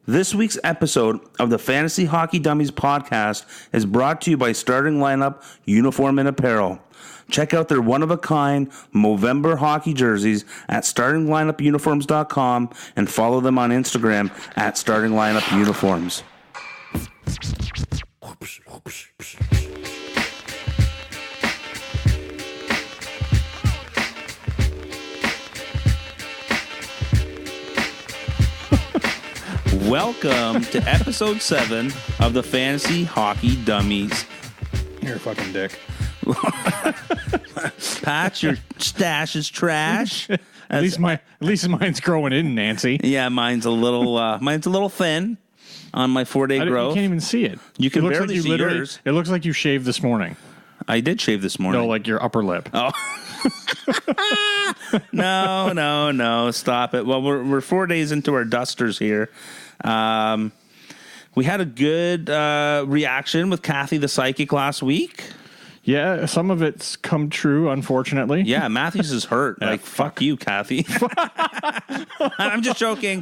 This week's episode of the Fantasy Hockey Dummies podcast is brought to you by Starting Lineup Uniform and Apparel. Check out their one-of-a-kind Movember hockey jerseys at startinglineupuniforms.com and follow them on Instagram at startinglineupuniforms. Welcome to episode 7 of the Fantasy Hockey Dummies. You're a fucking dick. Pat, your stash is trash. At least mine's growing in, Nancy. Yeah, mine's a little thin on my 4-day growth. You can't even see it. You can looks barely like see yours. It looks like you shaved this morning. I did shave this morning. No, like your upper lip. Oh. No. Stop it. Well, we're 4 days into our dusters here. We had a good reaction with Kathy the Psychic last week. Yeah, some of it's come true, unfortunately. Yeah, Matthews is hurt. Yeah, like, fuck you, Kathy. I'm just joking.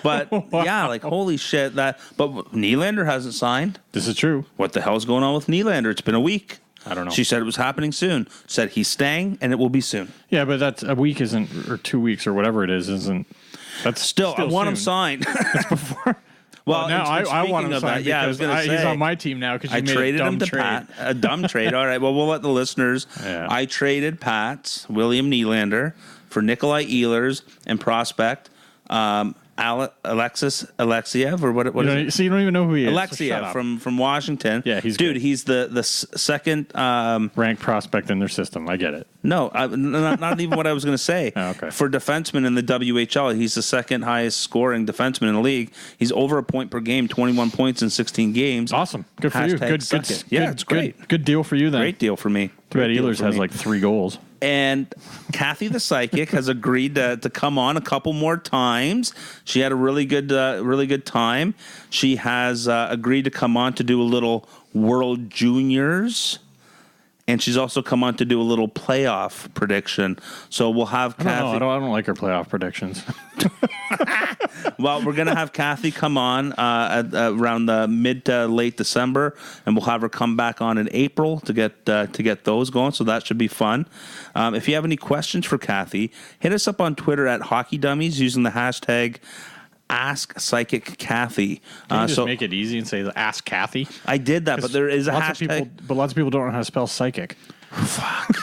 But, yeah, like, holy shit. But Nylander hasn't signed. This is true. What the hell's going on with Nylander? It's been a week. I don't know. She said it was happening soon. Said he's staying, and it will be soon. Yeah, but that's a week isn't, or 2 weeks or whatever it is, isn't. That's still I want soon. him signed. That's before. Well, now I want him signed. Yeah, I was going to say he's on my team now because I traded him to trade. Pat. A dumb trade. All right. Well, we'll let the listeners. Yeah. I traded Pat's William Nylander for Nikolai Ehlers and prospect Alexiev or what is it? So you don't even know who he is. Alexiev from Washington. Yeah, he's dude. good. He's the second ranked prospect in their system. I get it. No, not even what I was going to say. Oh, okay. For defensemen in the WHL, he's the second highest scoring defenseman in the league. He's over a point per game, 21 points in 16 games. Awesome. Good for you. Good. Yeah, it's great. Good deal for you then. Great deal for me. Too bad Ehlers has like 3 goals. And Kathy the Psychic has agreed to come on a couple more times. She had a really good time. She has agreed to come on to do a little World Juniors. And she's also come on to do a little playoff prediction. So we'll have Kathy. I don't like her playoff predictions. Well, we're going to have Kathy come on around the mid to late December, and we'll have her come back on in April to get those going. So that should be fun. If you have any questions for Kathy, hit us up on Twitter at Hockey Dummies using the hashtag Ask Psychic Kathy. Can you just make it easy and say Ask Kathy? I did that, but there is a hashtag. Lots of people don't know how to spell psychic. Fuck.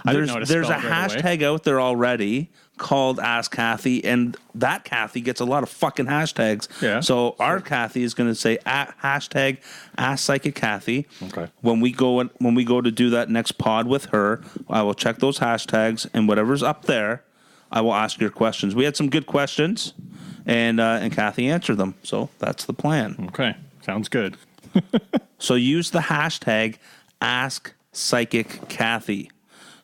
There's a hashtag out there already called Ask Kathy, and that Kathy gets a lot of fucking hashtags. Yeah. So our Kathy is going to say hashtag Ask Psychic Kathy. Okay. When we go to do that next pod with her, I will check those hashtags, and whatever's up there, I will ask your questions. We had some good questions, and Kathy answered them. So that's the plan. Okay, sounds good. So use the hashtag Ask Psychic Kathy.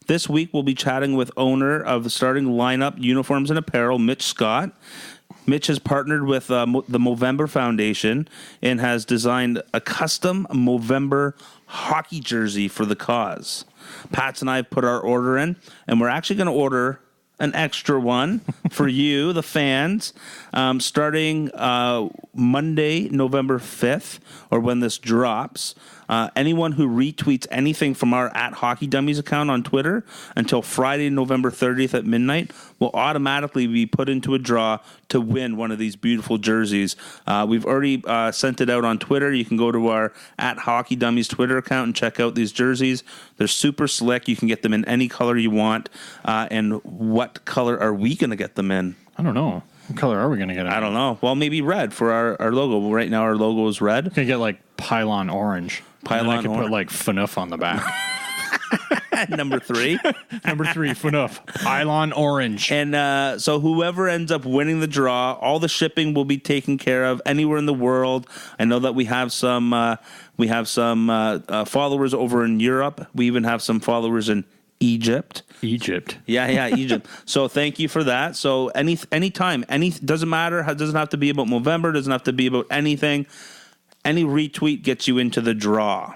This week we'll be chatting with owner of the Starting Lineup Uniforms and Apparel, Mitch Scott. Mitch has partnered with the Movember Foundation and has designed a custom Movember hockey jersey for the cause. Pats and I have put our order in, and we're actually going to order an extra one for you, the fans, starting Monday, November 5th, or when this drops. Anyone who retweets anything from our @Hockey Dummies account on Twitter until Friday, November 30th at midnight will automatically be put into a draw to win one of these beautiful jerseys. We've already sent it out on Twitter. You can go to our @Hockey Dummies Twitter account and check out these jerseys. They're super slick. You can get them in any color you want. And what color are we going to get them in? I don't know. What color are we going to get? I don't know. Well, maybe red for our logo. Right now our logo is red. You can get like Pylon Orange. Pylon I can put like FNUF on the back. Number 3. Number 3, FNUF. Pylon Orange. And so whoever ends up winning the draw, all the shipping will be taken care of anywhere in the world. I know that we have some followers over in Europe. We even have some followers in Egypt. Yeah, Egypt. So thank you for that. So anytime, doesn't matter. It doesn't have to be about Movember. Doesn't have to be about anything. Any retweet gets you into the draw.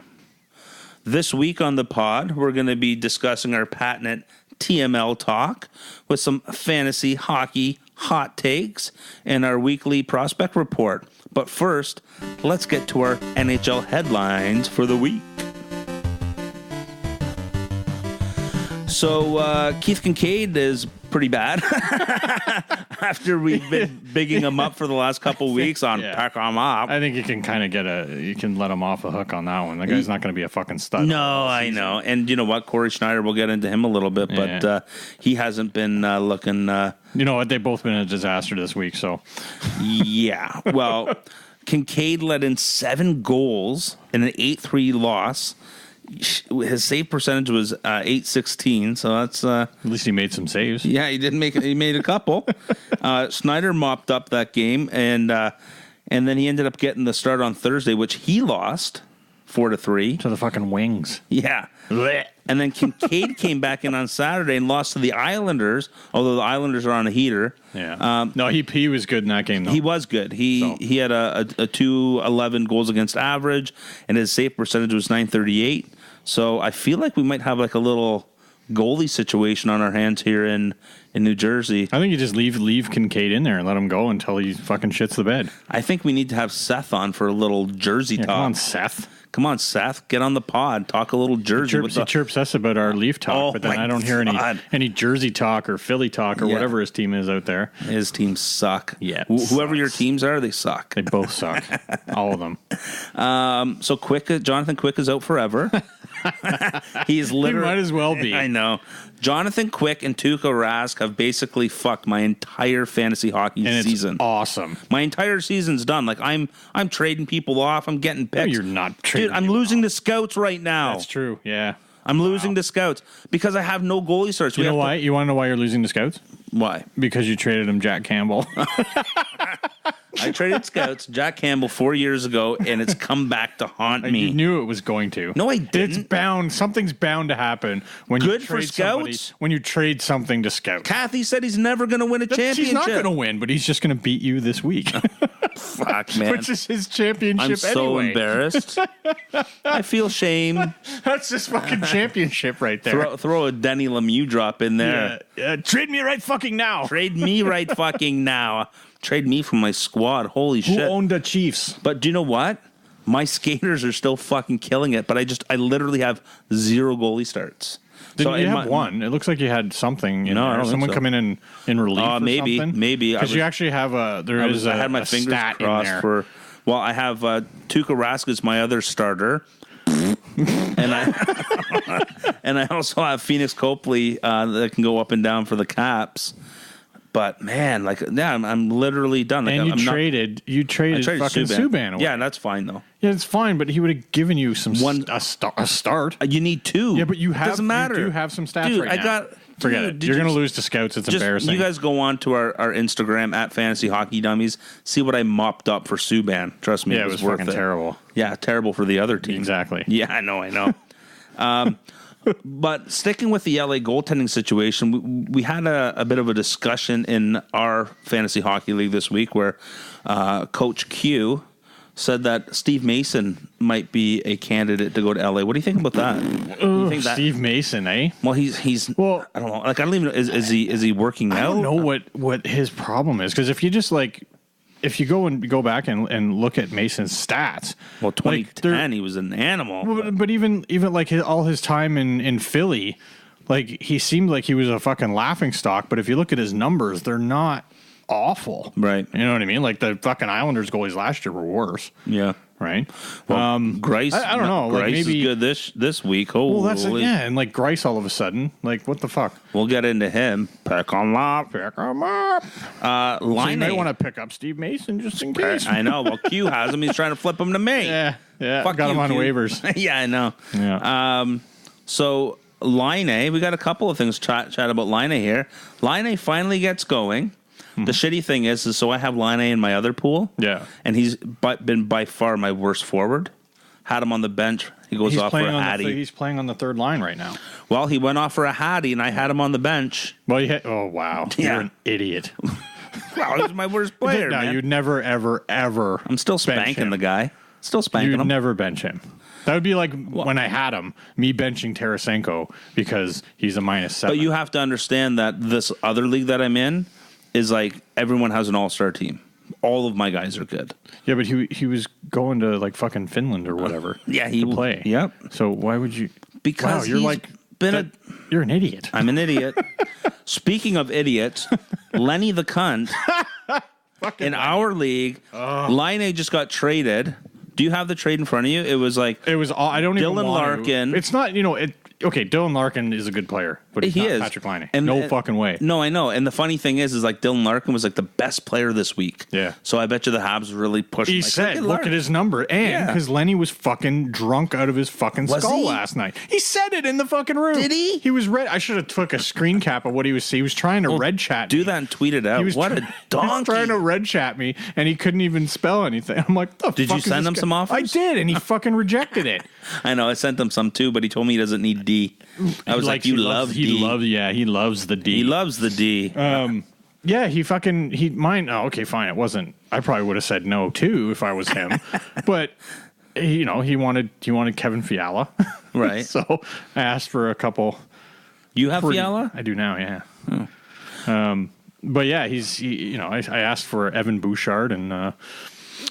This week on the pod, we're going to be discussing our patented TML talk with some fantasy hockey hot takes, and our weekly prospect report. But first, let's get to our NHL headlines for the week. So Keith Kincaid is pretty bad after we've been bigging him up for the last couple weeks on pack him up. I think you can kind of you can let him off the hook on that one. The guy's not going to be a fucking stud. No, I know. And you know what? Corey Schneider, we'll get into him a little bit, but he hasn't been looking... you know what? They've both been a disaster this week, so... Yeah. Well, Kincaid let in 7 goals in an 8-3 loss. His save percentage was .816, so that's at least he made some saves. Yeah, he didn't make it. He made a couple. Snyder mopped up that game, and then he ended up getting the start on Thursday, which he lost 4-3 to the fucking Wings. Yeah, and then Kincaid came back in on Saturday and lost to the Islanders. Although the Islanders are on a heater. Yeah. No, he was good in that game, though. He was good. He had a 211 goals against average, and his save percentage was .938. So I feel like we might have like a little goalie situation on our hands here in New Jersey. I think you just leave Kincaid in there and let him go until he fucking shits the bed. I think we need to have Seth on for a little Jersey talk. Come on, Seth. Get on the pod. Talk a little Jersey. He chirps us about our Leaf talk, but then I don't hear any Jersey talk or Philly talk or whatever his team is out there. His teams suck. Yeah. Whoever your teams are, they suck. They both suck. All of them. So Jonathan Quick is out forever. He's literally... He might as well be. I know. Jonathan Quick and Tuukka Rask have basically fucked my entire fantasy hockey season. It's awesome. My entire season's done. Like I'm trading people off. I'm getting picks. No, you're not trading. Dude, I'm losing to scouts right now. That's true. Yeah. I'm losing to scouts because I have no goalie starts. You know why? You want to know why you're losing to scouts? Why? Because you traded him Jack Campbell. I traded scouts Jack Campbell 4 years ago, and it's come back to haunt me. You knew it was going to. No, I didn't. It's bound. Something's bound to happen when Good you for trade scouts. When you trade something to scouts. Kathy said he's never going to win a championship. He's not going to win, but he's just going to beat you this week. Fuck, man. Which is his championship I'm so anyway. Embarrassed. I feel shame. That's his fucking championship right there. Throw a Denny Lemieux drop in there. Trade me right fucking now. Trade me right fucking now. Trade me from my squad. Holy shit. Who owned the Chiefs? But do you know what? My skaters are still fucking killing it, but I literally have 0 goalie starts. Didn't you have one? It looks like you had something. No, I don't Someone think so. come in relief or maybe, something? Maybe. Because you actually have I had my fingers crossed for... Well, I have Tuukka Rask is my other starter. and I also have Phoenix Copley that can go up and down for the Caps. But man, I'm literally done. Like, and you traded fucking Subban away. Yeah, that's fine though. Yeah, it's fine, but he would have given you a start. You need 2. Yeah, but doesn't matter. You do have some stats Dude, right now. Forget it. You're going to lose to scouts. It's embarrassing. You guys go on to our Instagram at Fantasy Hockey Dummies. See what I mopped up for Subban. Trust me, it was worth fucking terrible. Yeah, terrible for the other team. Exactly. Yeah, I know. But sticking with the LA goaltending situation, we had a bit of a discussion in our fantasy hockey league this week where Coach Q said that Steve Mason might be a candidate to go to LA. What do you think about that? Steve Mason, eh? Well, he's well. I don't know. Like I don't even know. Is he working out? I don't know what his problem is, because if you just if you go back and look at Mason's stats, well, 2010 he was an animal. But even like all his time in Philly, like he seemed like he was a fucking laughing stock. But if you look at his numbers, they're not awful, right? You know what I mean? Like the fucking Islanders goalies last year were worse. Yeah. Right. Well, Grice. I don't know. Grice like maybe is good this week. Holy. Well, that's and like Grice all of a sudden, like what the fuck? We'll get into him. Pick him up. So you might want to pick up Steve Mason just in case. I know. Well, Q has him. He's trying to flip him to me. Yeah. Fuck got you, him on Q. waivers. Yeah, I know. Yeah. So Line, we got a couple of things to chat about Line here. Line finally gets going. The shitty thing is so I have Line in my other pool. Yeah. And he's been by far my worst forward. Had him on the bench. He goes off for a hattie. He's playing on the third line right now. Well, he went off for a hattie, and I had him on the bench. Well, oh, wow. Yeah. You're an idiot. Well, he's my worst player, no, man. you'd never, ever I'm still spanking the guy. Still spanking him. You'd never bench him. That would be like when I had him, me benching Tarasenko because he's a -7. But you have to understand that this other league that I'm in is like everyone has an all-star team. All of my guys are good. Yeah, but he was going to like fucking Finland or whatever. He to play. Yep. So why would you? Because you're like you're an idiot. I'm an idiot. Speaking of idiots, Lenny the cunt in our league, Line just got traded. Do you have the trade in front of you? It was I don't even Dylan Larkin. It's not, okay, Dylan Larkin is a good player, but he's not Patrick Laine. No fucking way. No, I know. And the funny thing is like Dylan Larkin was like the best player this week. Yeah. So I bet you the Habs really pushed. He said, look at his number. And because Lenny was fucking drunk out of his fucking skull last night. He said it in the fucking room. Did he? He was red. I should have took a screen cap of what he was saying. He was trying to red chat me. Do that and tweet it out. What a donkey. He was trying to red chat me, and he couldn't even spell anything. I'm like, did you send him some offers? I did, and he fucking rejected it. I know. I sent him some too, but he told me he doesn't need D. I was like, you love D. He loves the D. He loves the D. Yeah, okay, fine. It wasn't. I probably would have said no too if I was him. But he wanted Kevin Fiala, right? So I asked for a couple. You have Fiala? I do now. Yeah. Oh. But yeah, I asked for Evan Bouchard and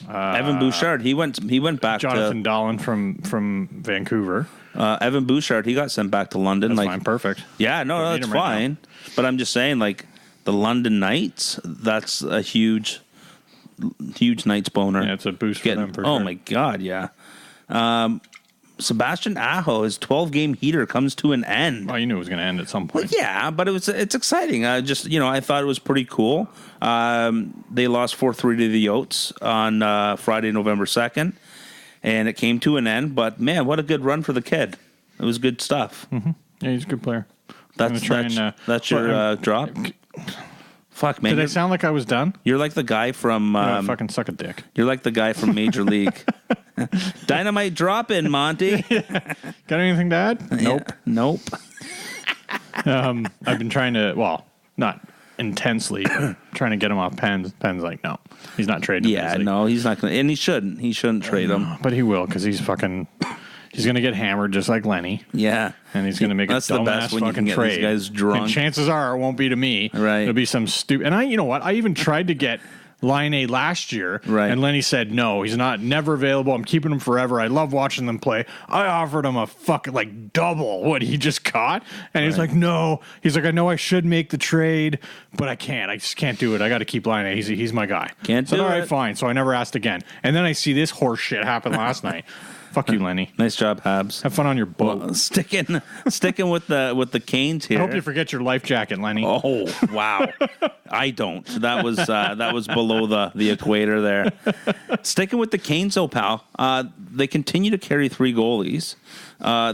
Evan Bouchard. He went back Jonathan Dahlin from Vancouver. Evan Bouchard, he got sent back to London. That's fine, perfect. Yeah, no, that's fine. But I'm just saying, like, the London Knights, that's a huge Knights boner. Yeah, it's a boost for them, for sure. Oh, my God, yeah. Sebastian Aho, his 12-game heater comes to an end. Well, you knew it was going to end at some point. Well, yeah, but it's exciting. I thought it was pretty cool. They lost 4-3 to the Yotes on Friday, November 2nd. And it came to an end, but man, what a good run for the kid! It was good stuff. Mm-hmm. Yeah, he's a good player. That's your drop. Fuck, man! Did I sound like I was done? You're like the guy from fucking suck a dick. You're like the guy from Major League. Dynamite drop in, Monty. Got anything to add? Nope. Yeah, nope. I've been trying to, not intensely, but trying to get him off Penn's. Penn's like, no, he's not trading. Yeah, no, he's not going to, and he shouldn't. He shouldn't trade him. But he will, because he's going to get hammered just like Lenny. Yeah. And he's going to make a dumbass fucking trade. These guys drunk. And chances are it won't be to me. Right. It'll be some stupid. And you know what? I even tried to get Laine last year. Right. And Lenny said, no, he's never available. I'm keeping him forever. I love watching them play. I offered him a fucking double what he just caught. And he's like, no. He's like, I know I should make the trade, but I can't. I just can't do it. I got to keep Laine. He's my guy. Can't do it. All right, fine. So I never asked again. And then I see this horse shit happen last night. Fuck you, Lenny. Nice job, Habs. Have fun on your boat. Well, sticking with the Canes here. I hope you forget your life jacket, Lenny. Oh, wow. I don't. That was below the equator there. Sticking with the Canes, though, pal. They continue to carry 3 goalies.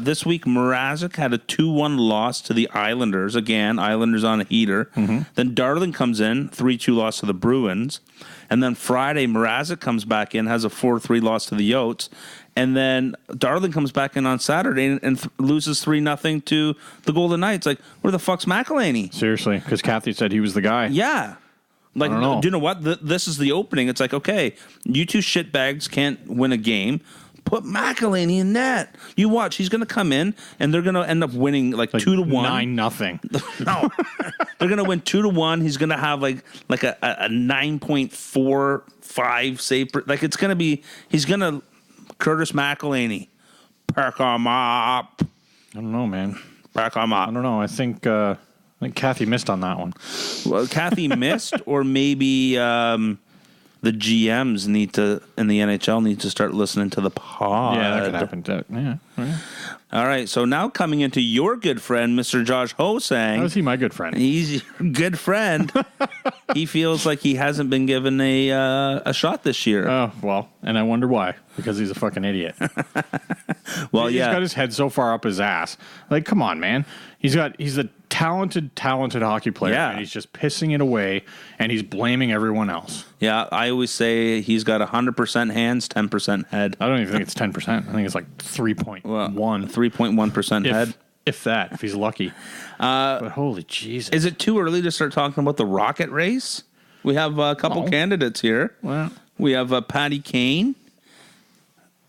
This week, Mrazek had a 2-1 loss to the Islanders. Again, Islanders on a heater. Mm-hmm. Then Darling comes in, 3-2 loss to the Bruins. And then Friday, Mrazek comes back in, has a 4-3 loss to the Yotes. And then Darling comes back in on Saturday and loses 3-0 to the Golden Knights. Like, where the fuck's McElhinney? Seriously, because Kathy said he was the guy. Yeah. Like, do you know what? This is the opening. It's like, okay, you two shitbags can't win a game. Put McElhinney in net. You watch. He's going to come in, and they're going to end up winning like 2-1. 9-0. No. They're going to win 2-1. He's going to have like a 9.45 save. Like, it's going to be, he's going to, Curtis McElhinney, perk him up. I don't know, man. Perk him up. I don't know. I think Kathy missed on that one. Well, Kathy missed, or maybe the GMs in the NHL need to start listening to the pod. Yeah, that could happen too. Yeah. All right, so now coming into your good friend, Mr. Josh Hosang. How is he my good friend? He's your good friend. He feels like he hasn't been given a shot this year. Oh, well, and I wonder why. Because he's a fucking idiot. Well, he's got his head so far up his ass. Like, come on, man. He's a talented hockey player. Yeah. And he's just pissing it away, and he's blaming everyone else. Yeah, I always say he's got 100% hands, 10% head. I don't even think it's 10%. I think it's like 3.1. 3.1% head. If he's lucky. But holy Jesus. Is it too early to start talking about the Rocket race? We have a couple candidates here. Well, we have Patty Kane,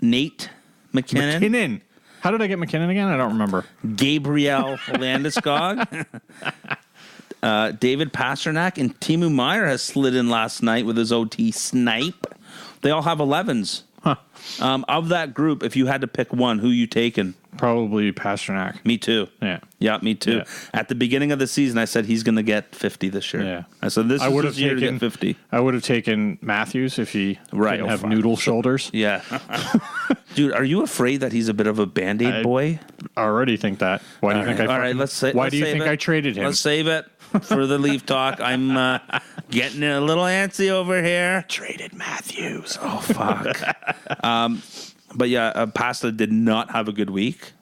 Nate McKinnon. How did I get McKinnon again? I don't remember. Gabriel Landeskog. David Pasternak and Timo Meier has slid in last night with his OT snipe. They all have 11s. Huh. Of that group, if you had to pick one, who you taking? Probably Pasternak. Me too. Yeah. Yeah, me too. Yeah. At the beginning of the season, I said he's going to get 50 this year. Yeah. I said this is his year to get 50. I would have taken Matthews if he didn't have noodle shoulders. Yeah. Dude, are you afraid that he's a bit of a Band-Aid boy? I already think that. Why do you think I? All right, let's say. Why let's do you save think it. I traded him? Let's save it for the Leaf talk. I'm getting a little antsy over here. Traded Matthews. Oh fuck. But yeah, Pasta did not have a good week.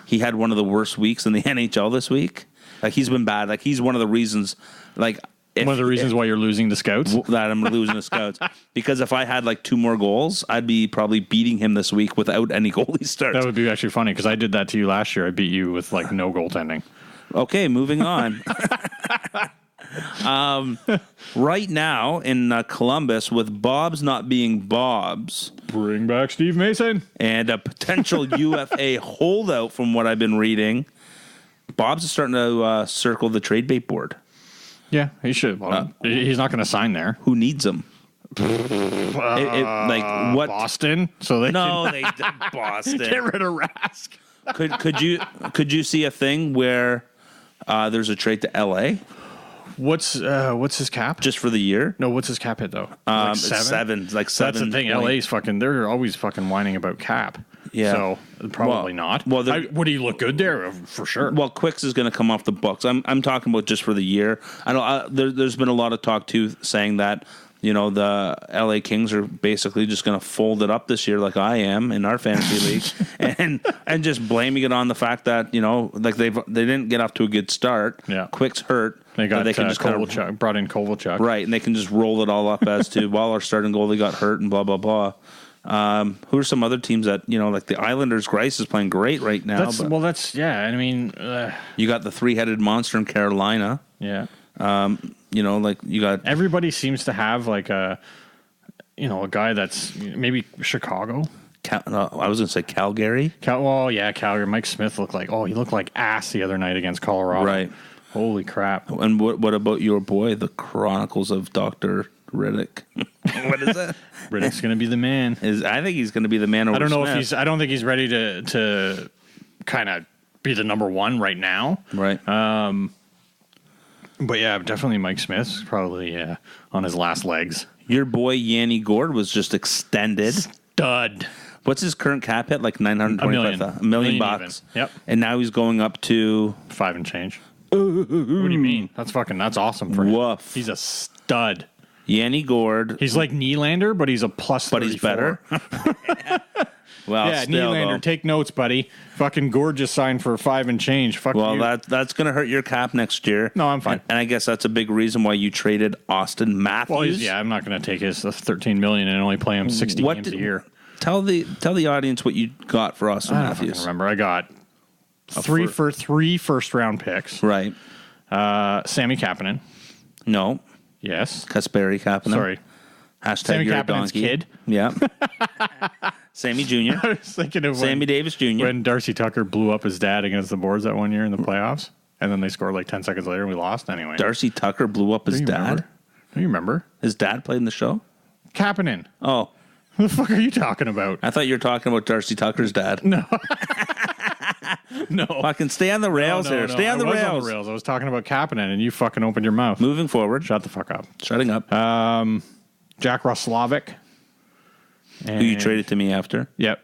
He had one of the worst weeks in the NHL this week. Like he's been bad. Like he's one of the reasons. Like One of the reasons why you're losing to scouts. That I'm losing to scouts. Because if I had like 2 more goals, I'd be probably beating him this week without any goalie starts. That would be actually funny because I did that to you last year. I beat you with like no goaltending. Okay, moving on. Right now in Columbus, with Bob's not being Bob's, Bring back Steve Mason. and a potential UFA holdout from what I've been reading, Bob's is starting to circle the trade bait board. Yeah, he should. Well, he's not going to sign there. Who needs him? Like what? Boston. So they No, they Boston. get rid of Rask. Could you see a thing where there's a trade to LA What's his cap? just for the year? No, what's his cap hit though? It's seven. Like That's the thing. LA's fucking. They're always fucking whining about cap. Yeah. So probably not. Well, would he look good there for sure? Well, Quicks is going to come off the books. I'm talking about just for the year. I know there's been a lot of talk too, saying that the LA Kings are basically just going to fold it up this year, like I am in our fantasy league, and just blaming it on the fact that like they didn't get off to a good start. Yeah. Quick's hurt. They got they can just Kovalchuk, brought in Kovalchuk, right, and they can just roll it all up as to our starting goalie got hurt and blah blah blah. Who are some other teams that like the Islanders? Grice is playing great right now. I mean, you got the 3-headed monster in Carolina. yeah. Like you got Everybody seems to have like a guy that's maybe Chicago. I was going to say Calgary. Calgary. Mike Smith looked like ass the other night against Colorado. Right. Holy crap. And what about your boy, the Chronicles of Dr. Riddick? What is that? Riddick's going to be the man. I think he's going to be the man over I don't know Smith. I don't think he's ready to kind of be the number one right now. Right. But yeah, definitely Mike Smith's probably on his last legs. Your boy Yanni Gord was just extended. Stud. What's his current cap hit? Like $925,000. $1 million bucks. Even. Yep. And now he's going up to 5 and change. What do you mean? That's awesome for him. Woof. He's a stud. Yanni Gord. He's like Nylander, but he's a plus 34. But he's better. Well, yeah, still, Nylander, though. take notes, buddy. Fucking Gord just signed for 5 and change. Fuck Well, you. that's going to hurt your cap next year. No, I'm fine. And I guess that's a big reason why you traded Austin Matthews. Well, I'm not going to take his $13 million and only play him 60 games a year. Tell the audience what you got for Austin I don't Matthews. fucking remember. I got three first round picks. Right. Sammy Kapanen. No. Yes. Kasperi Kapanen. Sorry. Hashtag Sammy you're a Kapanen's donkey. kid. Yeah. Sammy Jr. I was thinking of Sammy Davis Jr. when Darcy Tucker blew up his dad against the boards that one year in the playoffs, and then they scored like 10 seconds later and we lost anyway. Darcy Tucker blew up his Do you dad. remember? Do you remember? His dad played in the show? Kapanen. Oh. What the fuck are you talking about? I thought you were talking about Darcy Tucker's dad. No. No. Fucking stay on the rails here. Stay on the rails. I was talking about Kapanen, and you fucking opened your mouth. Moving forward. Shut the fuck up. Shutting up. Jack Roslovic. Who you traded to me after Yep.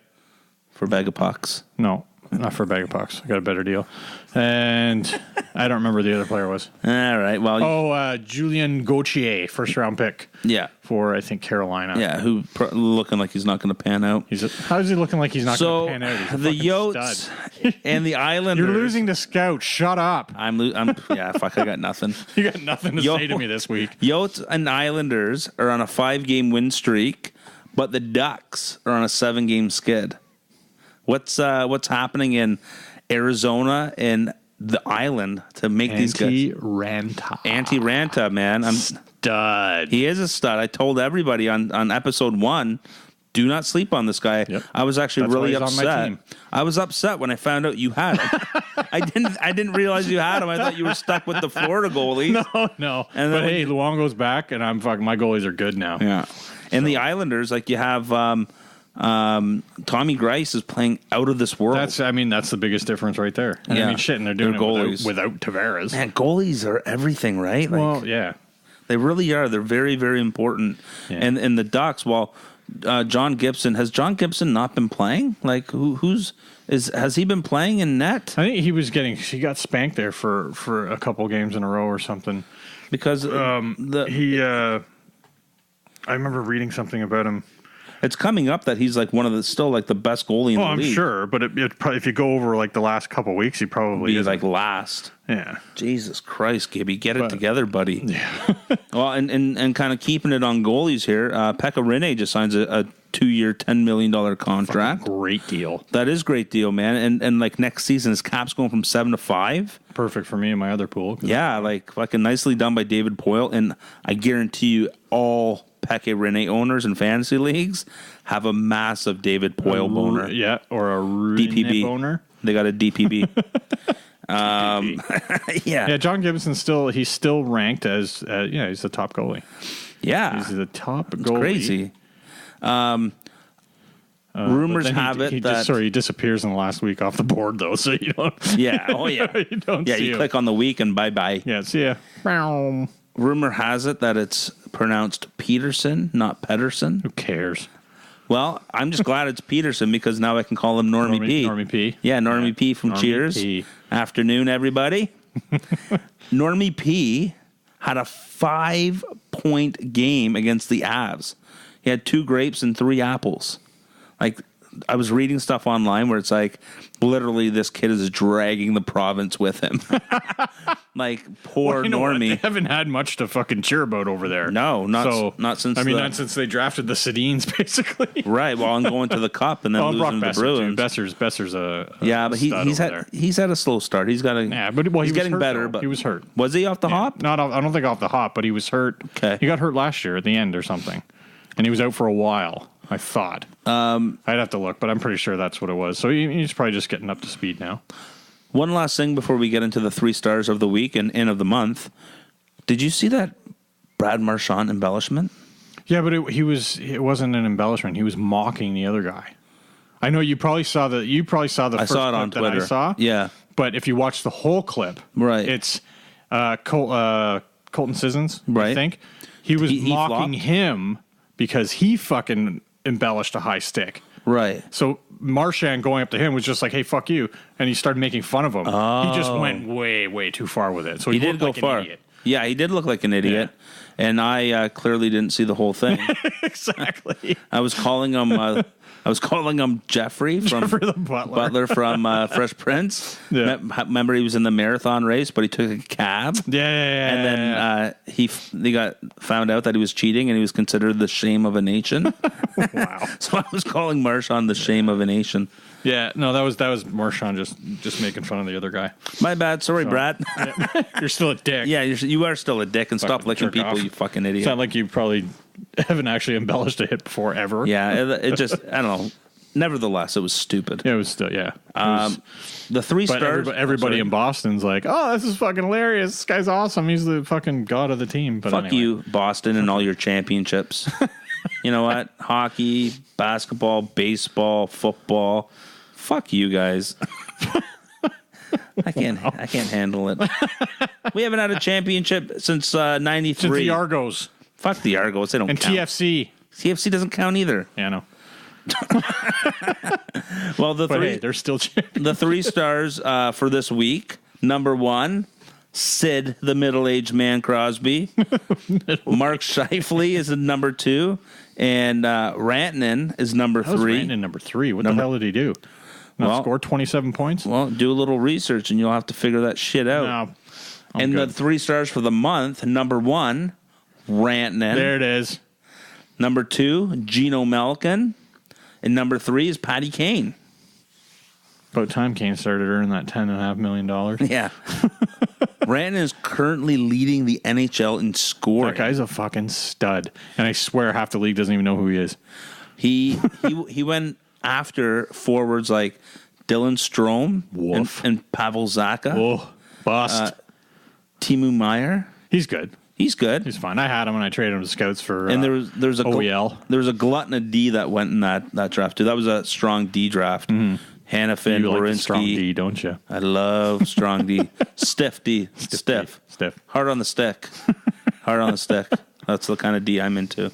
for a bag of pucks. No, not for a bag of pucks. I got a better deal. And I don't remember who the other player was. All right. Well, Julian Gauthier, first round pick yeah. for, I think, Carolina. Yeah, who looking like he's not going to pan out. How is he looking like he's not going to pan out? He's a the fucking Yotes stud. and the Islanders. You're losing to Scout. Shut up. Yeah, fuck, I got nothing. You got nothing to say to me this week. Yotes and Islanders are on a 5-game win streak, but the Ducks are on a 7-game skid. What's happening in Arizona and the island to make these guys Anti-Ranta, man? Stud. He is a stud. I told everybody on episode 1, do not sleep on this guy. Yep. I was actually That's why really he's on my upset. team. I was upset when I found out you had him. I didn't realize you had him. I thought you were stuck with the Florida goalies. No. And But then hey, Luongo's back, and I'm fucking. My goalies are good now. Yeah. And the Islanders, like you have Tommy Grice is playing out of this world. That's the biggest difference right there. And Yeah. I mean, shit, and they're doing Their it goalies. without Tavares. Man, goalies are everything, right? Like, Well, yeah. they really are. They're very, very important. Yeah. And the Ducks, John Gibson, has John Gibson not been playing? Like, has he been playing in net? I think he got spanked there for a couple games in a row or something. Because I remember reading something about him. it's coming up that he's like still like the best goalie in the I'm league. sure, but it probably, if you go over like the last couple weeks, he probably Be is like last. yeah. Jesus Christ, Gibby, get it together, buddy. Yeah. Well, and kind of keeping it on goalies here, Pekka Rinne just signs a 2-year, $10 million contract. Great deal. That is a great deal, man. And like next season, his cap's going from 7 to 5. Perfect for me in my other pool. Yeah, like fucking nicely done by David Poyle. And I guarantee you, all Pekka Rinne owners in fantasy leagues have a massive David Poyle boner. Yeah, or a DPB boner. They got a DPB. Yeah. Yeah, John Gibson's still ranked as he's the top goalie. Yeah. He's the top It's goalie. crazy. Rumors But then have it that he disappears in the last week off the board though, so you don't. yeah, oh yeah, you don't. yeah. see You him. click on the week and bye bye. Yeah, see ya. Rumor has it that it's pronounced Peterson, not Pedersen. Who cares? Well, I'm just glad it's Peterson because now I can call him Normie P. Normie P. Yeah, Normie P from Normie Cheers. P. Afternoon, everybody. Normie P had a 5-point game against the Avs. He had 2 grapes and 3 apples. Like, I was reading stuff online where it's like, literally, this kid is dragging the province with him. Like, poor Well, you know what? Normie. They haven't had much to fucking cheer about over there. No, not since. Not since they drafted the Sedins, basically. Right. Well, I'm going to the Cup and then losing to the Bruins. Besser's a Yeah, but he's had a slow start. He's got a he's getting hurt, better. though. But he was hurt. Was he off the hop? I don't think off the hop, but he was hurt. Okay. He got hurt last year at the end or something, and he was out for a while. I thought. I'd have to look, but I'm pretty sure that's what it was. So he's probably just getting up to speed now. One last thing before we get into the 3 stars of the week and of the month. Did you see that Brad Marchand embellishment? Yeah, but it wasn't an embellishment. He was mocking the other guy. I know you probably saw the first I saw it on clip Twitter. that I saw. Yeah. But if you watch the whole clip, Right. it's Colton Sissons, Right. I think. He was He mocking flopped? him because he fucking embellished a high stick. Right. So Marchand going up to him was just like, "Hey, fuck you," and he started making fun of him. He just went way, way too far with it. So He he, did looked go like far. an idiot. Yeah, he did look like an idiot. And I clearly didn't see the whole thing. Exactly. I was calling him Jeffrey from Jeffrey the Butler. from Fresh Prince. Yeah. Remember, he was in the marathon race, but he took a cab. Yeah. And then he got found out that he was cheating, and he was considered the shame of a nation. Wow. So I was calling Marchand the shame of a nation. Yeah, no, that was Marchand just making fun of the other guy. My bad. Sorry, Brad. You're still a dick. Yeah, you are still a dick, and stop Fucking licking jerk people, off. you fucking idiot. It's not like you probably haven't actually embellished a hit before ever. Yeah, it just, I don't know. Nevertheless, it was stupid. Yeah, it was still, yeah. The 3 But stars. everybody in Boston's like, "Oh, this is fucking hilarious. This guy's awesome. He's the fucking god of the team." But Fuck anyway. you, Boston, and all your championships. You know what? Hockey, basketball, baseball, football. Fuck you guys. I can't handle it. We haven't had a championship since '93. Since the Argos Fuck the Argos. They don't and count. TFC. TFC doesn't count either. Yeah, I know. Well, the But three hey, they're still champions. the 3 stars for this week. Number 1, Sid, the middle-aged man Crosby. Mark Scheifele is number 2, and Rantanen is number 3. Rantanen number 3. What the hell did he do? Not score 27 points? Well, do a little research, and you'll have to figure that shit out. No. And good. the 3 stars for the month. Number 1, Rantanen. There it is. Number 2, Geno Malkin. And number 3 is Patty Kane. About time Kane started earning that $10.5 million. Yeah. Rantanen is currently leading the NHL in scoring. That guy's a fucking stud. And I swear half the league doesn't even know who he is. He went after forwards like Dylan Strome and Pavel Zacha. Oh, bust. Timu Meyer. He's good. He's good. He's fine. I had him when I traded him to scouts for and there's a OEL. There was a glutton of D that went in that draft too. That was a strong D draft. Hannafin, You like the Werenski. strong D, don't you? I love strong D. Stiff D. Stiff. Hard on the stick. Hard on the stick. That's the kind of D I'm into.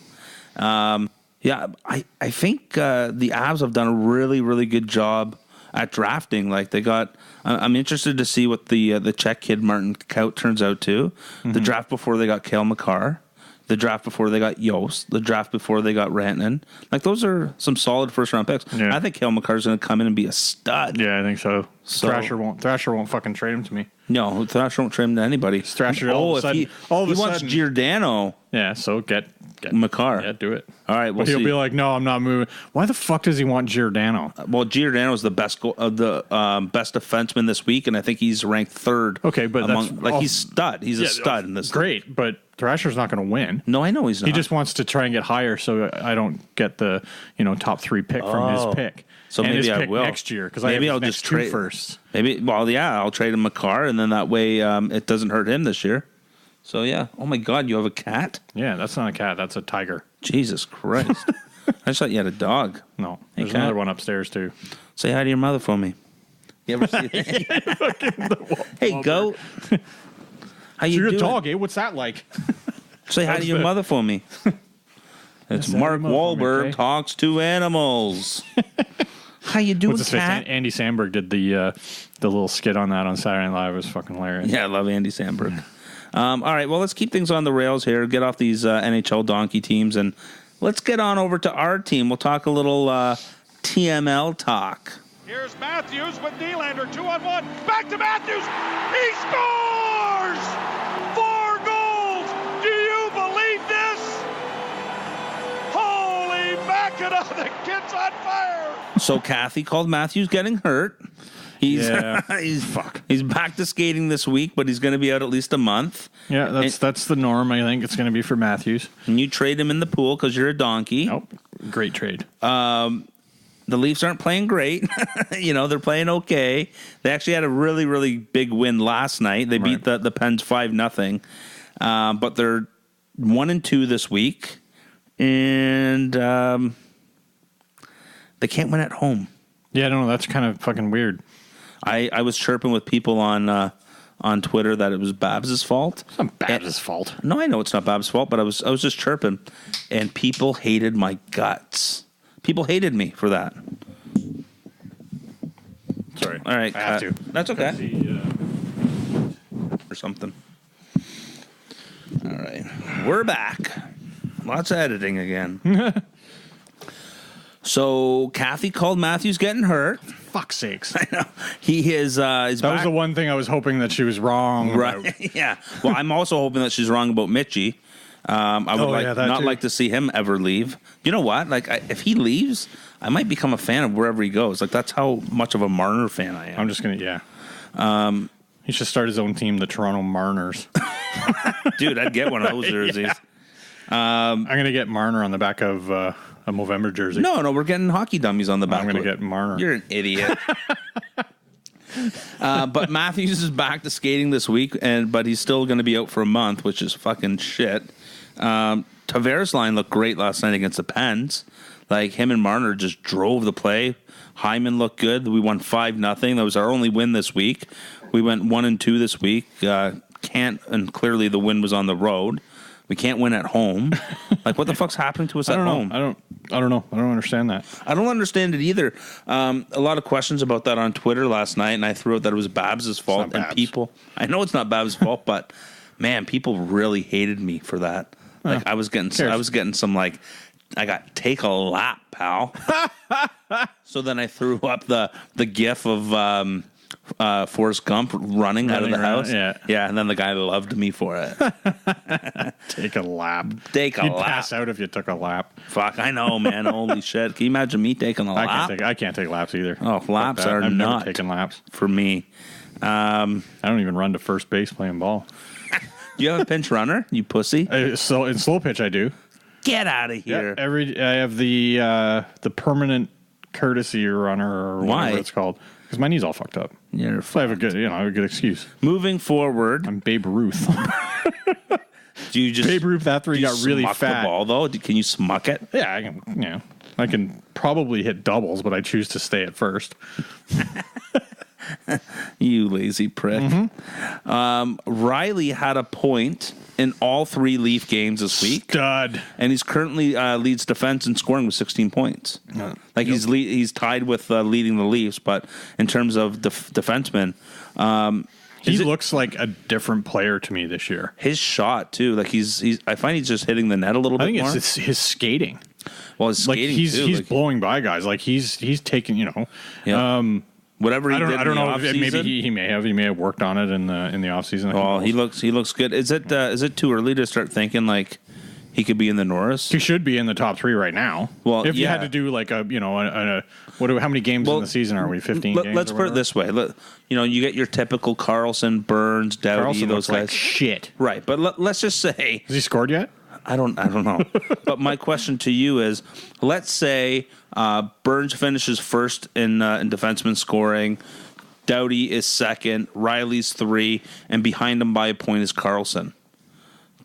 Yeah, I think the Avs have done a really, really good job at drafting. Like they got, I'm interested to see what the Czech kid Martin Kaut turns out to. The draft before they got Cale Makar, the draft before they got Yost, the draft before they got Rantanen. Like those are some solid first round picks. Yeah. I think Cale Makar is going to come in and be a stud. Yeah, I think so. Thrasher won't fucking trade him to me. No, Thrasher won't trade him to anybody. Thrasher he sudden, wants Giordano. Yeah, so get Makar. Yeah, do it. All right, but he'll be like, no, I'm not moving. Why the fuck does he want Giordano? Well, Giordano is the best best defenseman this week, and I think he's ranked third. Okay, but he's stud. He's a stud in this. Great, but Thrasher's not going to win. No, I know he's not. He just wants to try and get higher, so I don't get the top 3 pick from his pick. So and maybe his I pick will next year because I'll just trade first. Maybe. Well, yeah, I'll trade him Makar, and then that way it doesn't hurt him this year. So yeah. Oh my God, you have a cat? Yeah, that's not a cat. That's a tiger. Jesus Christ! I just thought you had a dog. No, there's another one upstairs too. Say hi to your mother for me. You ever see that? Hey, goat. How you doing? You're a dog, eh? What's that like? Say hi to your mother for me. It's Mark Wahlberg talks to animals. How you doing, What's his cat? face? Andy Samberg did the little skit on that on Saturday Night Live. It was fucking hilarious. Yeah, I love Andy Samberg. All right, well, let's keep things on the rails here. Get off these NHL donkey teams, and let's get on over to our team. We'll talk a little TML talk. Here's Matthews with Nylander, 2-on-1. Back to Matthews. He scores! 4 goals! Do you believe this? Holy mackerel, the kid's on fire! So Kathy called Matthews getting hurt. He's back to skating this week, but he's going to be out at least a month. Yeah, that's the norm. I think it's going to be for Matthews. And you trade him in the pool because you're a donkey. Nope. Great trade. The Leafs aren't playing great. They're playing okay. They actually had a really, really big win last night. They beat the Pens 5-0. But they're 1-2 this week. And they can't win at home. Yeah, I don't know. That's kind of fucking weird. I was chirping with people on Twitter that it was Babs' fault. It's not Babs' fault. No, I know it's not Babs' fault, but I was just chirping, and people hated my guts. People hated me for that. Sorry. All right, I have to. That's okay. Or something. All right, we're back. Lots of editing again. So Kathy called Matthews getting hurt. Fuck's sakes. I know. He is that back. was the one thing I was hoping that she was wrong Right. about. Yeah. Well, I'm also hoping that she's wrong about Mitchie. I would not like to see him ever leave. You know what? Like, if he leaves, I might become a fan of wherever he goes. Like, that's how much of a Marner fan I am. I'm just going to, he should start his own team, the Toronto Marners. Dude, I'd get one of those jerseys. I'm going to get Marner on the back of a Movember jersey. No, we're getting hockey dummies on the back. I'm going to get Marner. You're an idiot. But Matthews is back to skating this week, but he's still going to be out for a month, which is fucking shit. Tavares' line looked great last night against the Pens. Like, him and Marner just drove the play. Hyman looked good. We won 5-0. That was our only win this week. We went 1-2 this week. And clearly the win was on the road. We can't win at home. Like, what the fuck's happening to us at home? I don't know. I don't understand that. I don't understand it either. A lot of questions about that on Twitter last night, and I threw out that it was Babs' fault. It's not And people, I know it's not Babs' fault, but man, people really hated me for that. Like, I was getting some like, I got take a lap, pal. So then I threw up the gif of Forrest Gump running out of the house. Yeah, and then the guy loved me for it. Take a lap. You'd pass out if you took a lap. Fuck, I know, man. Holy shit. Can you imagine me taking a lap? I can't take laps either. Oh, laps are I've not never taken laps. for me. I don't even run to first base playing ball. Do you have a pinch runner, you pussy? So in slow pitch, I do. Get out of here. I have the permanent courtesy runner or Why? whatever it's called because my knee's all fucked up. You're I have a good excuse. Moving forward, I'm Babe Ruth. do you just Babe Ruth after he got really smuck fat. the ball though? Can you smuck it? Yeah, I can. I can probably hit doubles, but I choose to stay at first. You lazy prick. Riley had a point in all 3 Leaf games this week. Stud. And he's currently leads defense and scoring with 16 points. He's tied with leading the Leafs, but in terms of defensemen, he looks like a different player to me this year. his shot too. Like I find he's just hitting the net a little bit more. I think it's his skating. Well, his Like skating he's too. blowing by guys. Like he's taking Whatever he did I don't in the know. offseason. Maybe he may have worked on it in the off season. Well, he looks good. Is it too early to start thinking like he could be in the Norris? He should be in the top 3 right now. Well, if you had to do like how many games in the season are we? 15 games. Let's put it this way. You get your typical Carlson, Burns, Doughty, Carlson those looks guys. like shit. Right, but let's just say Has he scored yet? I don't know. But my question to you is, let's say Burns finishes first in defenseman scoring, Doughty is second, Riley's 3, and behind him by a point is Carlson.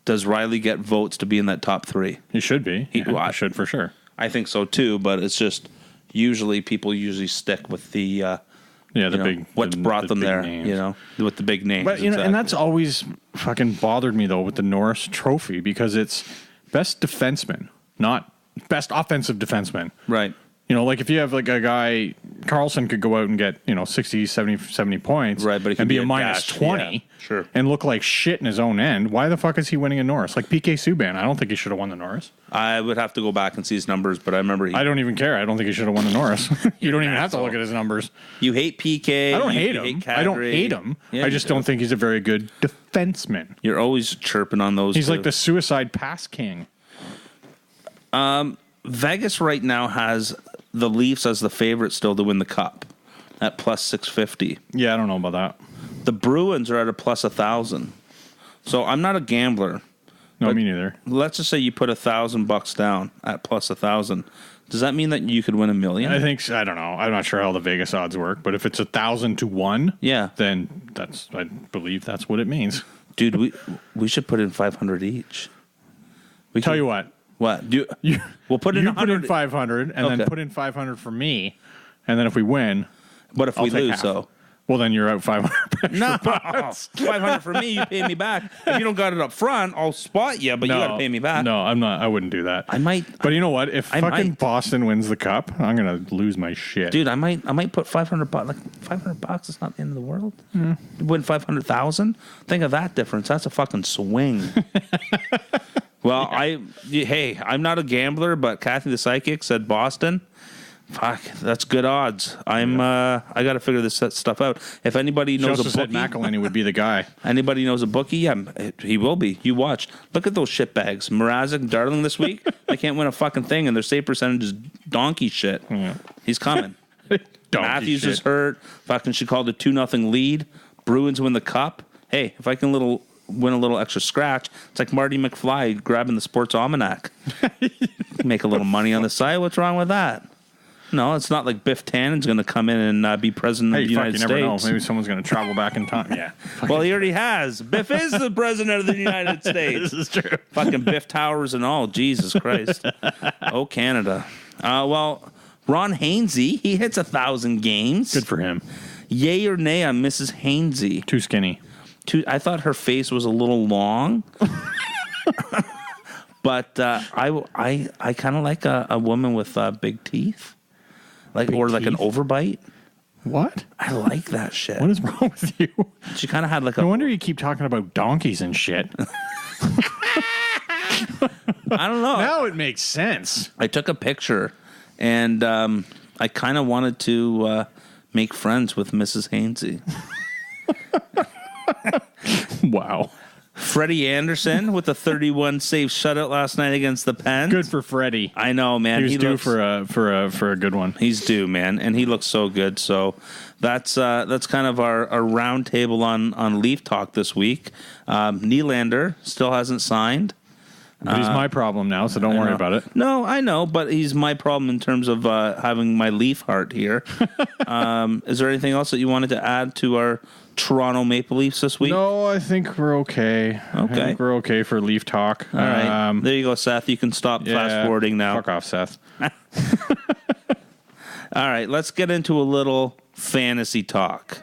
Does Riley get votes to be in that top 3? He should be. He should for sure. I think so too, but it's just people usually stick with the what's brought them there, names. With the big names. But and that's always fucking bothered me though with the Norris Trophy because it's best defenseman, not best offensive defenseman. Right. Like if you have like a guy, Carlson could go out and get 60, 70 points, right? But he and be a minus minus 20, sure, and look like shit in his own end. Why the fuck is he winning a Norris? Like PK Subban, I don't think he should have won the Norris. I would have to go back and see his numbers, but I remember I don't even care. I don't think he should have won the Norris. You don't even have to look at his numbers. You hate PK. I don't hate him. I don't hate him. Yeah, I just don't think he's a very good defenseman. You're always chirping on those. He's like the suicide pass king. Vegas right now has the Leafs as the favorite still to win the Cup at plus 650. Yeah, I don't know about that. The Bruins are at a plus 1,000. So I'm not a gambler. No, me neither. Let's just say you put $1,000 down at plus 1,000. Does that mean that you could win $1 million? I don't know. I'm not sure how the Vegas odds work, but if it's 1,000 to 1, then I believe that's what it means. Dude, we should put in 500 each. Tell you what. What? We'll put in 100. Put in 500 and then put in 500 for me, and then if we win, what if we lose though? Well, then you're out 500. No, 500 for me. You pay me back. If you don't got it up front, I'll spot you, but you got to pay me back. No, I'm not. I wouldn't do that. I might. But you know what? If fucking Boston wins the cup, I'm gonna lose my shit, dude. I might put $500. Like $500 is not the end of the world. Win 500,000. Think of that difference. That's a fucking swing. Well, I'm not a gambler, but Kathy the Psychic said Boston. Fuck, that's good odds. I got to figure this stuff out. If anybody knows a bookie, said McElhinney would be the guy. Anybody knows a bookie? Yeah, he will be. You watch. Look at those shitbags. Mrazek, Darling this week. They can't win a fucking thing, and their save percentage is donkey shit. Yeah. He's coming. Matthews is hurt. Fucking, she called a 2-0 lead. Bruins win the cup. Hey, if I can win a little extra scratch, it's like Marty McFly grabbing the Sports Almanac. Make a little money on the side. What's wrong with that? No, it's not like Biff Tannen's going to come in and be president of the United States. You never know. Maybe someone's going to travel back in time. Yeah. Well, he already has. Biff is the president of the United States. This is true. Fucking Biff Towers and all. Jesus Christ. Oh, Canada. Well, Ron Hainsey, he hits 1,000 games. Good for him. Yay or nay on Mrs. Hainsey? Too skinny. I thought her face was a little long. But I kind of like a woman with big teeth. Like big teeth? An overbite. What? I like that shit. What is wrong with you? She kind of had like no wonder you keep talking about donkeys and shit. I don't know. Now it makes sense. I took a picture, and I kind of wanted to make friends with Mrs. Hainsey. Wow. Freddie Anderson with a 31 save shutout last night against the Pens. Good for Freddie. I know, man. He was due for a good one. He's due, man, and he looks so good. So that's kind of our round table on Leaf Talk this week. Nylander still hasn't signed. But he's my problem now, so don't worry about it. No, I know, but he's my problem in terms of having my Leaf heart here. Is there anything else that you wanted to add to our Toronto Maple Leafs this week? No, I think we're okay. I think we're okay for Leaf talk. All right. There you go, Seth. You can stop fast forwarding now. Fuck off, Seth. All right, let's get into a little fantasy talk.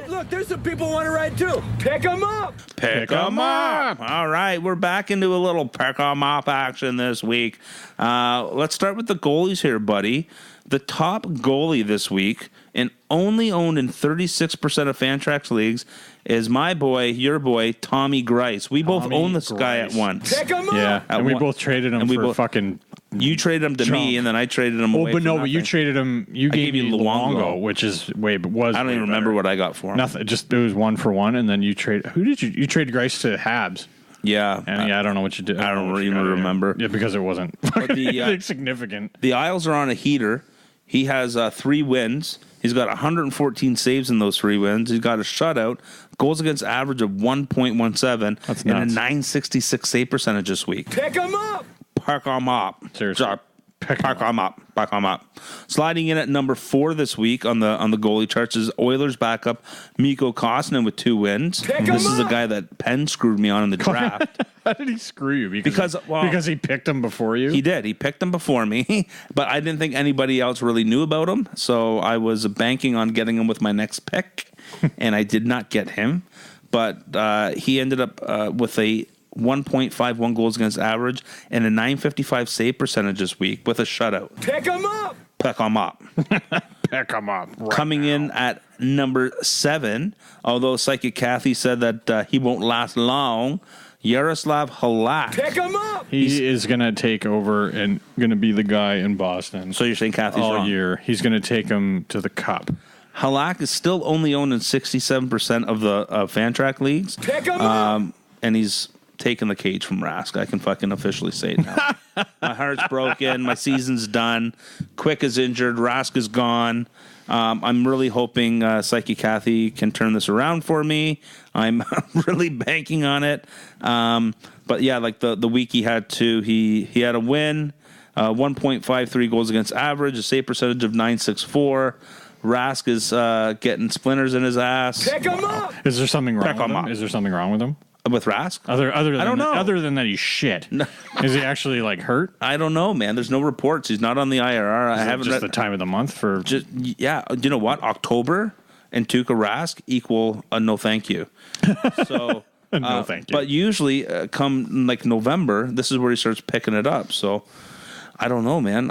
Look, there's some people want to ride too. Pick them up. Pick 'em up. All right, we're back into a little pick 'em up action this week. Let's start with the goalies here, buddy. The top goalie this week, and only owned in 36% of Fantrax leagues, is my boy, your boy, Tommy Grice. We both own this guy at once. Pick them Yeah, up. and we both traded him for fucking... You traded him to me, and then I traded him away. But no, for but you traded him. You gave me Luongo, which is was. I don't even remember what I got for him. Nothing. Just it was 1-for-1, and then you trade. Who did you? You traded Grice to Habs. Yeah, And I don't know what you did. I don't even remember. Yeah, because it wasn't anything significant. The Isles are on a heater. He has 3 wins. He's got 114 saves in those 3 wins. He's got a shutout, goals against average of 1.17, That's and a nuts. 966 save percentage this week. Pick them up. Pick 'em up. Seriously. Pick 'em up. Pick 'em up. Sliding in at number 4 this week on the goalie charts is Oilers backup Mikko Koskinen with 2 wins. Pick 'em This is the up. guy that Penn screwed me on in the draft. How did he screw you? Because he picked him before you. He did. He picked him before me, but I didn't think anybody else really knew about him. So I was banking on getting him with my next pick, and I did not get him. But he ended up with a 1.51 goals against average and a 955 save percentage this week with a shutout. Pick them up. Pick 'em up. Pick him up. Coming in at number 7, although Psychic Kathy said that he won't last long, Yaroslav Halak. Pick them up. He is going to take over and going to be the guy in Boston So you're saying Kathy's all wrong? year. He's going to take him to the Cup. Halak is still only owned in 67% of the Fantrax leagues. Pick them up. And he's taken the cage from Rask. I can fucking officially say it now. My heart's broken. My season's done. Quick is injured. Rask is gone. I'm really hoping Psyche Kathy can turn this around for me. I'm really banking on it. But yeah, like the week he had to, he had a win, 1.53 goals against average, a save percentage of 964. Rask is getting splinters in his ass. Pick them up. Is there something wrong Pick with 'em him? up. Is there something wrong with him? With Rask? Other than I don't know. Other than that, he's shit. Is he actually like hurt? I don't know, man. There's no reports. He's not on the IRR. I haven't just read the time of the month for. Just yeah, you know what? October and Tuukka Rask equal a no thank you. So No, thank you. But usually, come like November, this is where he starts picking it up. So I don't know, man.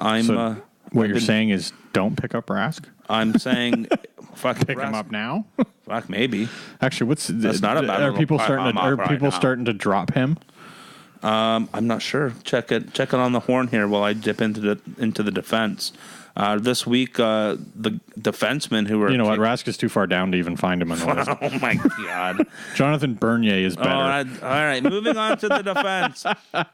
What you're saying is don't pick up Rask. I'm saying, fuck, Pick him up now. Fuck, maybe. Actually, That's not a bad Are little people pick starting him to? up Are right people now. starting to drop him? I'm not sure. Check it on the horn here while I dip into the defense. This week, the defensemen who are You know what? Rask is too far down to even find him on the list. Oh my god. Jonathan Bernier is better. All right, moving on to the defense.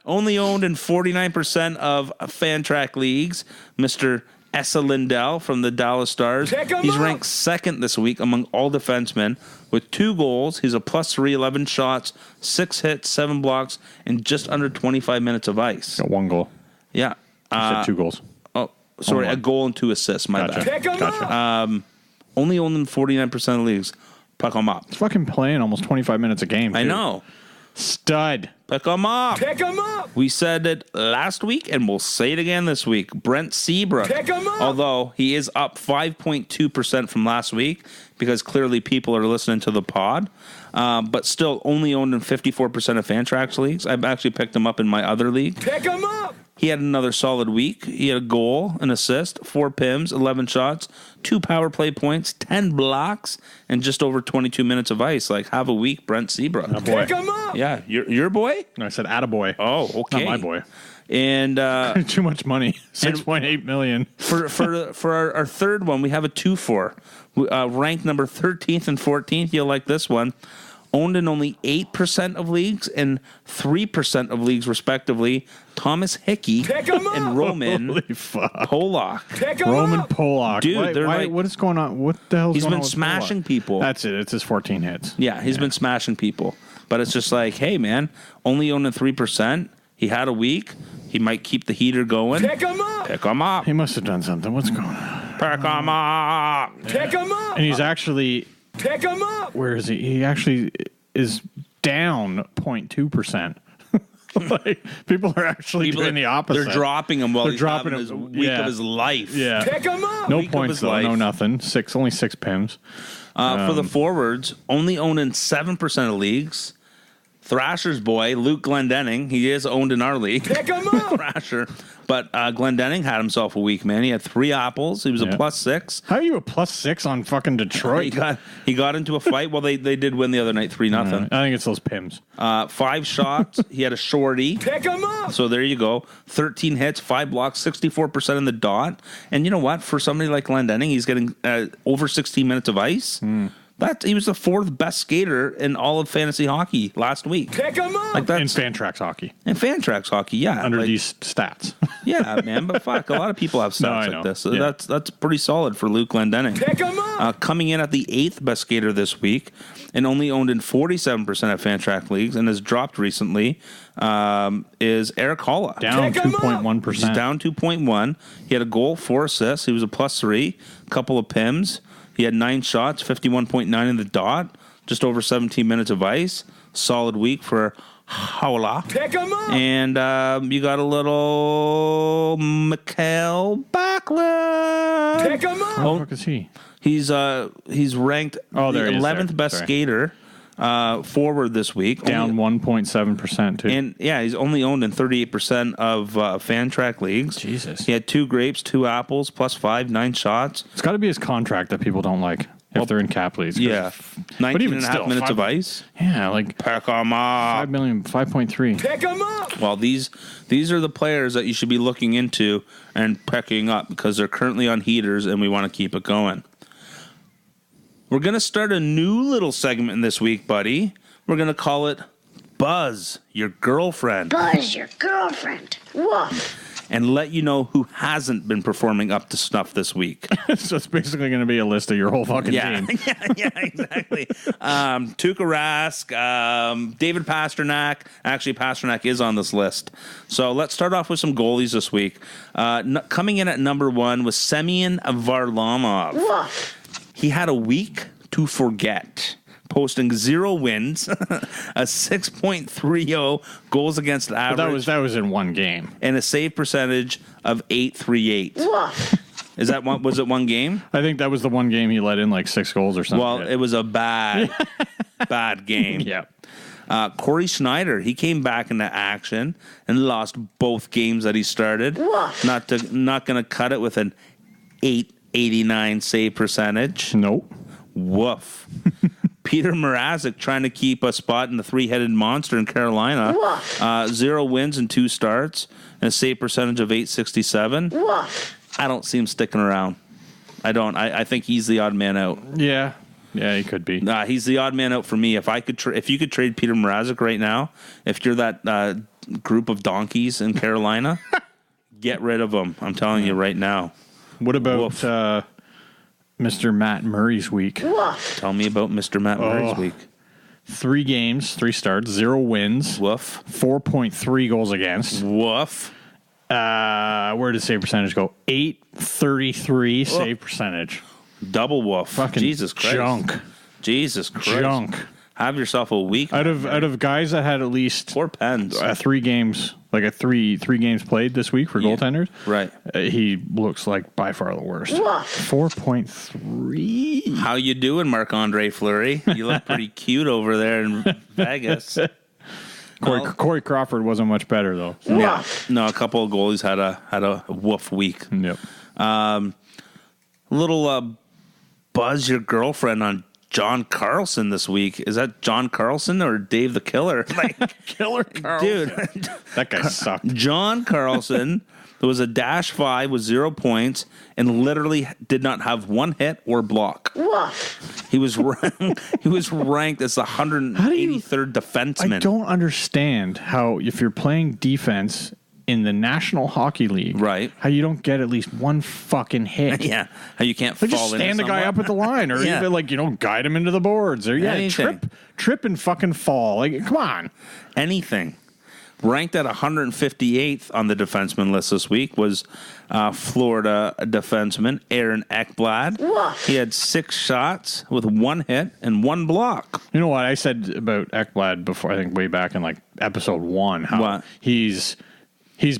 Only owned in 49% of Fantrax leagues, Mr. Essa Lindell from the Dallas Stars. Pick 'em He's up. ranked 2nd this week among all defensemen with 2 goals. He's a +3, 11 shots, 6 hits, 7 blocks, and just under 25 minutes of ice. Got 1 goal. Yeah. He said 2 goals. Oh, sorry, Only a goal and 2 assists. My Gotcha. bad. Pick them Gotcha. up. Only owned in 49% of leagues. Pick 'em up. He's fucking playing almost 25 minutes a game. I too. know. Stud. Pick 'em up. Pick them up. We said it last week, and we'll say it again this week. Brent Seabrook, Pick 'em up. although he is up 5.2% from last week because clearly people are listening to the pod, but still only owned in 54% of Fantrax leagues. I've actually picked him up in my other league. Pick them up. He had another solid week. He had a goal, an assist, 4 PIMs, 11 shots, 2 power play points, 10 blocks, and just over 22 minutes of ice. Like, have a week, Brent Seabrook. Boy. Pick them up. Yeah, your boy? No, I said attaboy. Oh, okay. Not my boy. And Too much money. 6.8 million. for our third one, we have a 2-4. Ranked number 13th and 14th. You'll like this one. Owned in only 8% of leagues and 3% of leagues, respectively. Thomas Hickey Pick 'em up. and Roman Holy fuck. Polak. Pick them Roman up. Polak. Dude, Why, they're why, like- what is going on? What the hell's He's going been on with smashing Polak? people. That's it. It's his 14 hits. Yeah, he's been smashing people. But it's just like, hey, man, only owned in 3%. He had a week. He might keep the heater going. Pick him up. Pick him up. He must have done something. What's going on? Pick him up. Pick him up. And he's actually, Pick him up. where is he? He actually is down 0.2%. Like, people are actually doing the opposite. They're dropping him while They're he's dropping having him. his week Yeah. of his life. Yeah. Pick him up. No Week of points, his though. life. No nothing. Only 6 Pims. For the forwards, only owned in 7% of leagues. Thrasher's boy, Luke Glendening. He is owned in our league. Pick him up. Thrasher. But Glendening had himself a week, man. He had 3 apples. He was a Yeah. +6. How are you a +6 on fucking Detroit? He got into a fight. Well, they did win the other night 3-0. I think it's those Pims. 5 shots. He had a shorty. Pick him up. So there you go. 13 hits, 5 blocks, 64% in the dot. And you know what? For somebody like Glendening, he's getting over 16 minutes of ice. He was the 4th best skater in all of fantasy hockey last week. Pick him up. Like In that's Fantrax hockey. in Fantrax hockey, yeah. Under like, these stats. yeah, man. But fuck, a lot of people have No, stats I like know. this. So Yeah. that's pretty solid for Luke Glendening. Pick him up. Coming in at the 8th best skater this week and only owned in 47% of Fantrax leagues and has dropped recently is Eric Holla. Down Pick 'em up. 2.1%. He's down 2.1. He had a goal, 4 assists. He was a +3, a couple of Pims. He had 9 shots, 51.9 in the dot, just over 17 minutes of ice. Solid week for Holla. Pick him up. And you got a little Mikhail Backlund. Pick him up. How the fuck is he? He's ranked Oh, the there he is, 11th there. best Sorry. skater forward this week. Down 1.7% too. And yeah, he's only owned in 38% of Fantrax leagues. Jesus. He had 2 grapes, 2 apples, +5, 9 shots. It's got to be his contract that people don't like if they're in cap leagues. 'cause- Yeah. 19 even and a half still, minutes of 5 ice. Yeah, like Pick 'em up. 5 million, 5.3. Pick him up. Well, these are the players that you should be looking into and picking up because they're currently on heaters and we want to keep it going. We're going to start a new little segment this week, buddy. We're going to call it Buzz Your Girlfriend Buzz your girlfriend. Woof. and let you know who hasn't been performing up to snuff this week. So it's basically going to be a list of your whole fucking Yeah, team. yeah, exactly. Tuukka Rask, David Pasternak. Actually, Pasternak is on this list. So let's start off with some goalies this week. Coming in at number 1 was Semyon Varlamov. Woof. He had a week to forget, posting 0 wins, a 6.30 goals against average, But that was in one game. and a save percentage of .838. Woof. Is that one? Was it one game? I think that was the one game he let in like 6 goals or something. Well, it was a bad game. yeah. Corey Schneider, he came back into action and lost both games that he started. Woof. Not going to cut it with an 889 save percentage. Nope. Woof. Peter Mrazek trying to keep a spot in the 3-headed monster in Carolina. Woof. 0 wins and 2 starts and a save percentage of .867. Woof. I don't see him sticking around. I don't. I think he's the odd man out. Yeah. Yeah, he could be. He's the odd man out for me. If you could trade Peter Mrazek right now, if you're that group of donkeys in Carolina, get rid of him. I'm telling you right now. What about Woof. Mr. Matt Murray's week? Woof. Tell me about Mr. Matt Murray's week. 3 games, 3 starts, 0 wins, Woof. 4.3 goals against. Woof. Where did save percentage go? 833 save percentage. Double woof. Fucking Jesus Christ. junk. Jesus Christ. Junk. Have yourself a week. Out of guys that had at least 4 pens. 3 games, like three games played this week for goaltenders, Right. he looks like by far the worst. Woof. 4.3. How you doing, Marc-Andre Fleury? You look pretty cute over there in Vegas. Corey Crawford wasn't much better though. Yeah. No, a couple of goalies had a woof week. Yep. Little buzz your girlfriend on John Carlson this week. Is that John Carlson or Dave the Killer? Like, Killer dude, That guy sucked. John Carlson was a -5 with 0 points and literally did not have 1 hit or block. Woof. He was ranked as the 183rd defenseman. I don't understand how if you're playing defense in the National Hockey League, Right. how you don't get at least 1 fucking hit. Yeah, how you can't Like fall just into stand the guy someone. up at the line, or Yeah. even guide him into the boards, or Anything. trip and fucking fall. Like, come on. Anything. Ranked at 158th on the defenseman list this week was Florida defenseman Aaron Ekblad. Woof. He had 6 shots with 1 hit and 1 block. You know what I said about Ekblad before? I think way back in like episode 1. How What? he's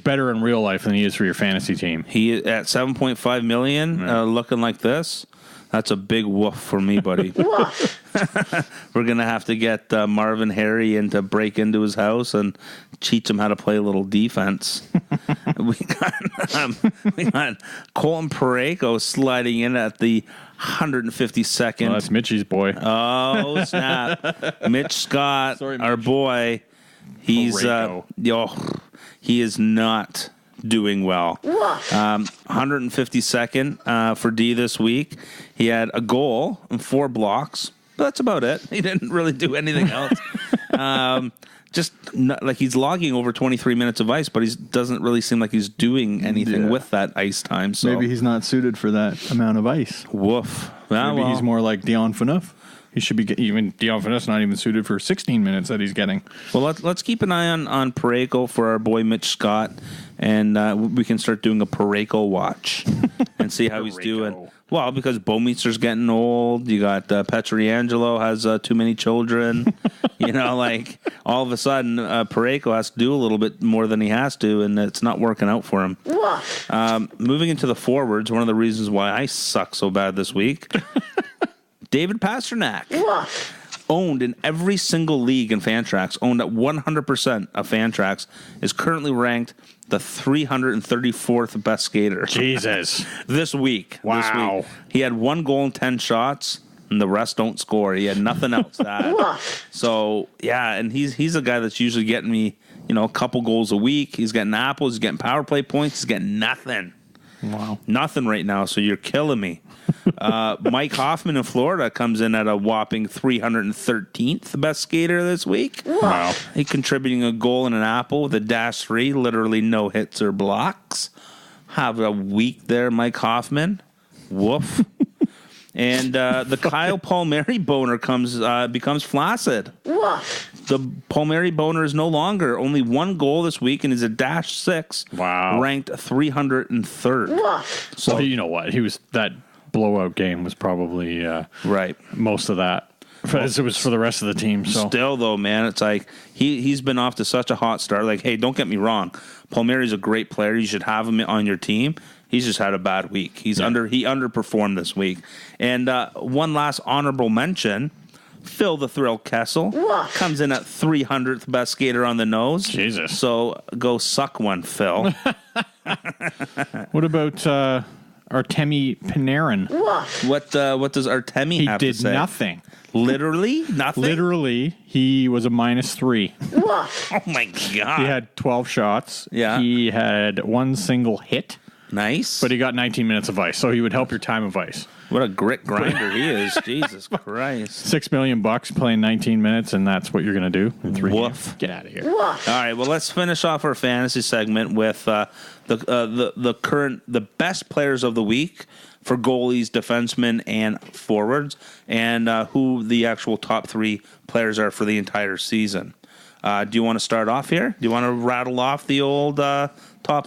better in real life than he is for your fantasy team. He at 7.5 million, looking like this. That's a big woof for me, buddy. Woof. We're gonna have to get Marvin Harry in to break into his house and teach him how to play a little defense. we got Colton Parayko sliding in at the 152nd. Well, that's Mitchie's boy. Oh snap! Mitch Scott, Sorry, our Mitch. boy. He's he is not doing well. 152nd for D this week. He had a goal and 4 blocks. But that's about it. He didn't really do anything else. Just not, like he's logging over 23 minutes of ice, but he doesn't really seem like he's doing anything with that ice time. So Maybe he's not suited for that amount of ice. woof. Maybe he's more like Dion Phaneuf. He should be even Dion Phaneuf's not even suited for 16 minutes that he's getting. Well, let's keep an eye on Parayko for our boy Mitch Scott, and we can start doing a Parayko watch and see how he's doing. Well, because Bowmeester's getting old. You got Petriangelo has too many children. Like all of a sudden, Parayko has to do a little bit more than he has to, and it's not working out for him. Woof. Moving into the forwards, one of the reasons why I suck so bad this week, David Pastrnak. Woof. Owned in every single league in Fantrax, owned at 100% of Fantrax, is currently ranked the 334th best skater. Jesus. This week. Wow. This week. He had 1 goal and 10 shots, and the rest don't score. He had nothing else to add. Woof. So, yeah, and he's a guy that's usually getting me, a couple goals a week. He's getting apples. He's getting power play points. He's getting nothing. Wow. Nothing right now, so you're killing me. Mike Hoffman in Florida comes in at a whopping 313th best skater this week. Wow. He contributing a goal and an apple with a -3, literally no hits or blocks. Have a week there, Mike Hoffman. Woof. And the Kyle Palmieri boner becomes flaccid. Woof. The Palmieri boner is no longer. Only 1 goal this week and is a -6. Wow. Ranked 303rd. Woof. So you know what? That blowout game was probably Right. most of that. As it was for the rest of the team. So Still, though, man, it's like he's been off to such a hot start. Like, hey, don't get me wrong. Palmieri's a great player. You should have him on your team. He's just had a bad week. He underperformed this week. And one last honorable mention, Phil the Thrill Kessel Woof. comes in at 300th best skater on the nose. Jesus. So go suck one, Phil. what about Artemi Panarin? Woof. What does Artemi He have did to say? nothing. Literally nothing. Literally, he was a -3. Woof. Oh my god. He had 12 shots. Yeah. He had 1 single hit, Nice. but he got 19 minutes of ice, so he would help your time of ice. What a grit grinder he is. Jesus Christ. $6 million playing 19 minutes, and that's what you're going to do in 3 Woof. games. Get out of here. Woof. All right, well, let's finish off our fantasy segment with the best players of the week for goalies, defensemen, and forwards, and who the actual top 3 players are for the entire season. Do you want to start off here? Do you want to rattle off the old top